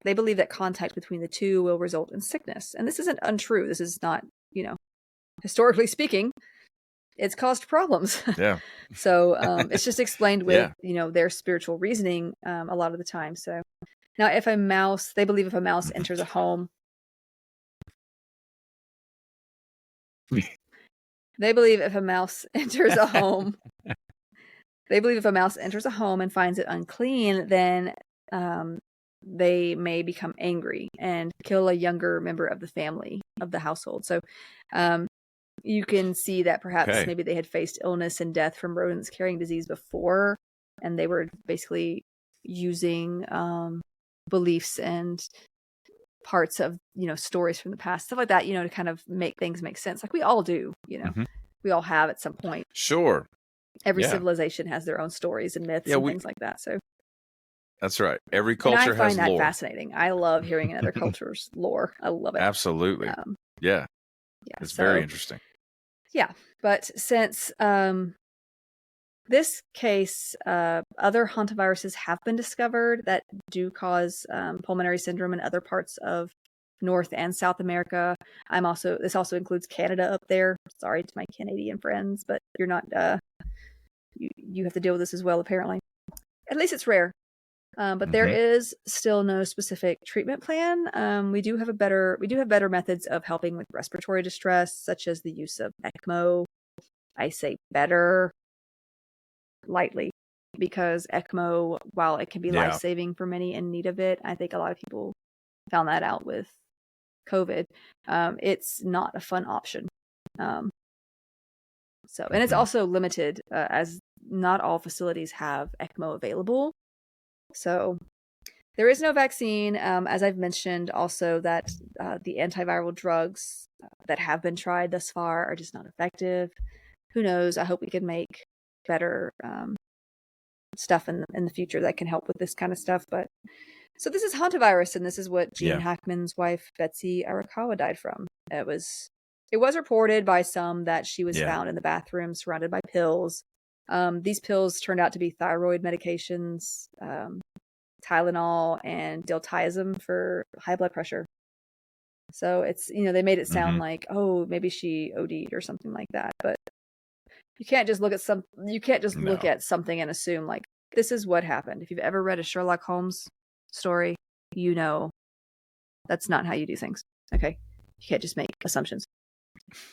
they believe that contact between the two will result in sickness. And this isn't untrue. This is not, historically speaking, it's caused problems. Yeah. So it's just explained with, their spiritual reasoning a lot of the time. So now they believe if a mouse enters a home, they believe if a mouse enters a home and finds it unclean, then they may become angry and kill a younger member of the family, of the household. So you can see that perhaps maybe they had faced illness and death from rodents carrying disease before, and they were basically using beliefs and parts of stories from the past, stuff like that, to kind of make things make sense, like we all do. We all have at some point. Sure. Every civilization has their own stories and myths and things like that. So that's right. Every culture has lore. I find that fascinating. I love hearing another culture's lore. I love it. Absolutely. It's very interesting. Yeah, but since this case, other hantaviruses have been discovered that do cause pulmonary syndrome in other parts of North and South America. This also includes Canada up there. Sorry to my Canadian friends, but you're not. You have to deal with this as well, apparently. At least it's rare. But there is still no specific treatment plan. We do have better methods of helping with respiratory distress, such as the use of ECMO. I say better lightly, because ECMO, while it can be life-saving for many in need of it, I think a lot of people found that out with COVID. It's not a fun option. And it's also limited, as not all facilities have ECMO available. So there is no vaccine. As I've mentioned also, that the antiviral drugs that have been tried thus far are just not effective. Who knows? I hope we can make better stuff in the future that can help with this kind of stuff. But so this is hantavirus, and this is what Gene Hackman's wife, Betsy Arakawa, died from. It was reported by some that she was found in the bathroom surrounded by pills. These pills turned out to be thyroid medications, Tylenol and diltiazem for high blood pressure. So it's, they made it sound like, oh, maybe she OD'd or something like that. But you can't just look at look at something and assume like this is what happened. If you've ever read a Sherlock Holmes story, that's not how you do things. Okay, you can't just make assumptions.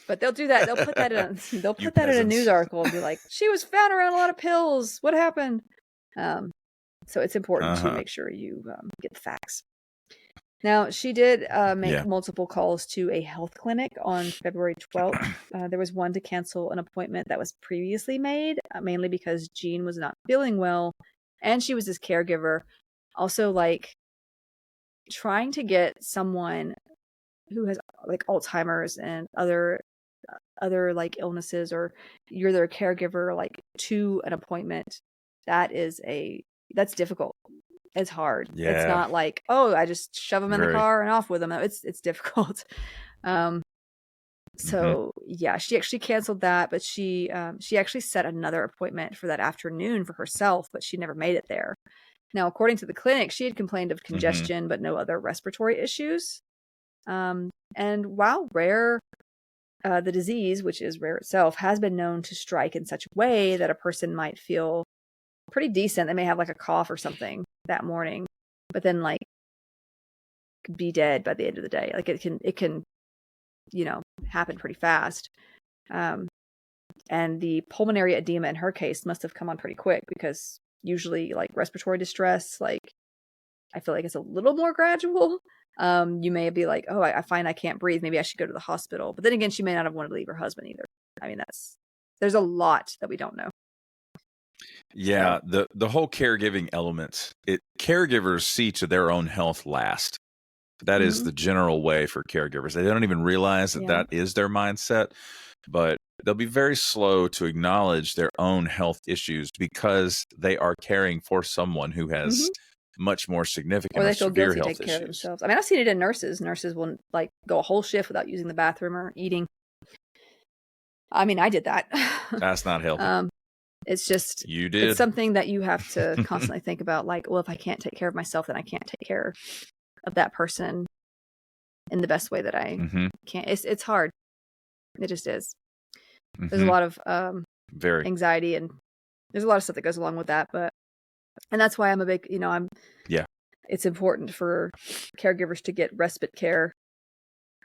But they'll do that. They'll put that in. They'll put that in a news article and be like, "She was found around a lot of pills. What happened?" So it's important to make sure you get the facts. Now, she did make multiple calls to a health clinic on February 12th. There was one to cancel an appointment that was previously made, mainly because Gene was not feeling well, and she was his caregiver. Also, like trying to get someone who has like Alzheimer's and other like illnesses, or you're their caregiver, like to an appointment, that's difficult. It's hard. Yeah. It's not like, oh, I just shove them in the car and off with them. It's difficult. So yeah, she actually canceled that, but she actually set another appointment for that afternoon for herself, but she never made it there. Now, according to the clinic, she had complained of congestion, but no other respiratory issues. And while rare, the disease, which is rare itself, has been known to strike in such a way that a person might feel pretty decent. They may have like a cough or something that morning, but then like be dead by the end of the day. Like it can, happen pretty fast. And the pulmonary edema in her case must have come on pretty quick, because usually like respiratory distress, like I feel like it's a little more gradual. You may be like, oh, I find I can't breathe. Maybe I should go to the hospital. But then again, she may not have wanted to leave her husband either. I mean, there's a lot that we don't know. Yeah, the whole caregiving element, caregivers see to their own health last. That is the general way for caregivers. They don't even realize that is their mindset, but they'll be very slow to acknowledge their own health issues because they are caring for someone who has much more significant or they or feel severe guilty to health take care of issues. themselves. I mean, I've seen it in nurses. Nurses will like go a whole shift without using the bathroom or eating. I mean, I did that. That's not healthy. It's just, you did. It's something that you have to constantly think about. Like, well, if I can't take care of myself, then I can't take care of that person in the best way that I can. It's hard. It just is. There's a lot of very anxiety, and there's a lot of stuff that goes along with that. And that's why I'm a big, it's important for caregivers to get respite care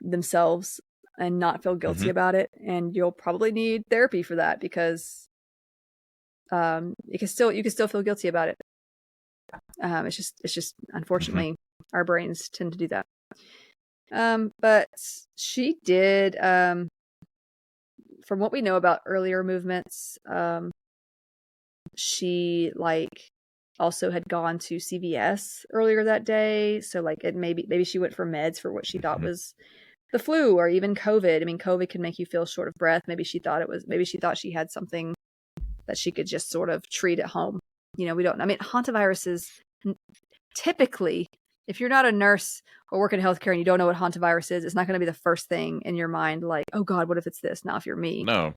themselves and not feel guilty about it. And you'll probably need therapy for that, because you can still feel guilty about it. It's just unfortunately our brains tend to do that. But she did, from what we know about earlier movements, she like also had gone to CVS earlier that day. So like maybe she went for meds for what she thought was the flu or even COVID. I mean, COVID can make you feel short of breath. Maybe she thought she had something that she could just sort of treat at home. We don't, I mean, hantavirus is typically, if you're not a nurse or work in healthcare and you don't know what hantavirus is, it's not going to be the first thing in your mind. Like, oh God, what if it's this? Now, if you're me, no.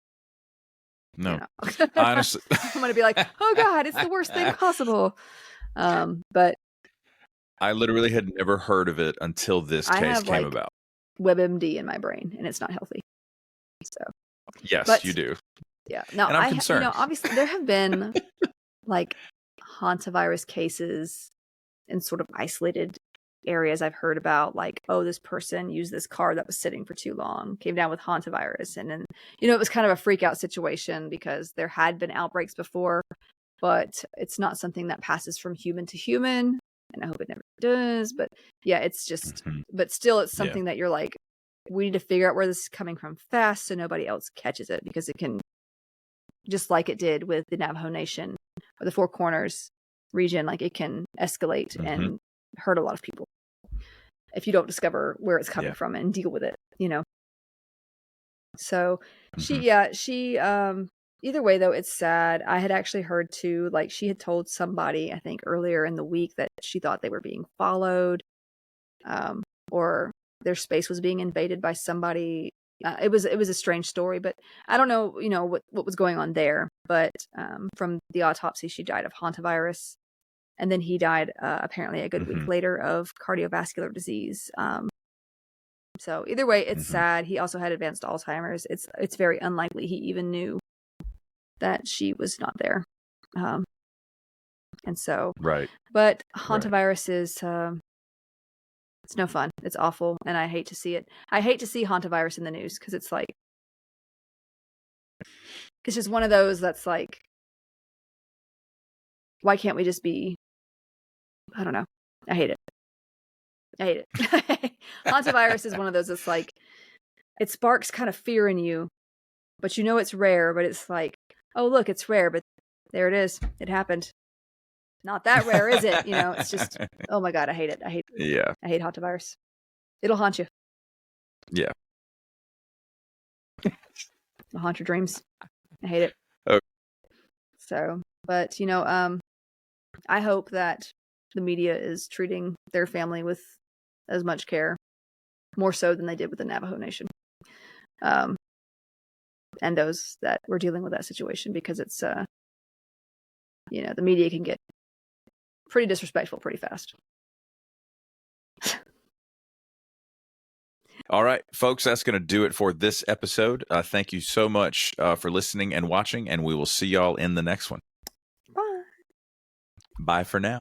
Honestly, I'm going to be like, oh God, it's the worst thing possible. But I literally had never heard of it until this case came about. WebMD in my brain, and it's not healthy. So yes, you do. Yeah. No, and I'm concerned. Obviously there have been like hantavirus cases in sort of isolated areas I've heard about, like, oh, this person used this car that was sitting for too long, came down with hantavirus. And then, it was kind of a freak out situation because there had been outbreaks before, but it's not something that passes from human to human. And I hope it never does. But yeah, it's just, but still, it's something that you're like, we need to figure out where this is coming from fast so nobody else catches it, because it can, just like it did with the Navajo Nation or the Four Corners region, like it can escalate and hurt a lot of people if you don't discover where it's coming from and deal with it, So she either way though, it's sad. I had actually heard too, like she had told somebody, I think earlier in the week, that she thought they were being followed, or their space was being invaded by somebody. It was a strange story, but I don't know, what was going on there. But from the autopsy, she died of hantavirus, and then he died apparently a good week later of cardiovascular disease. So either way, it's sad. He also had advanced Alzheimer's. It's very unlikely he even knew that she was not there. And so, right. But hantavirus is. It's no fun. It's awful, and I hate to see it. I hate to see hantavirus in the news, because it's like, it's just one of those that's like, why can't we just be? I don't know. I hate it. Hantavirus is one of those that's like, it sparks kind of fear in you, but it's rare. But it's like, oh look, it's rare, but there it is. It happened. Not that rare, is it? It's just, oh my God, I hate it. I hate hantavirus. It'll haunt you. Yeah. It'll haunt your dreams. I hate it. Okay. So, but I hope that the media is treating their family with as much care, more so than they did with the Navajo Nation. And those that were dealing with that situation, because it's, the media can get pretty disrespectful pretty fast. All right, folks, that's going to do it for this episode. Thank you so much for listening and watching, and we will see y'all in the next one. Bye. Bye for now.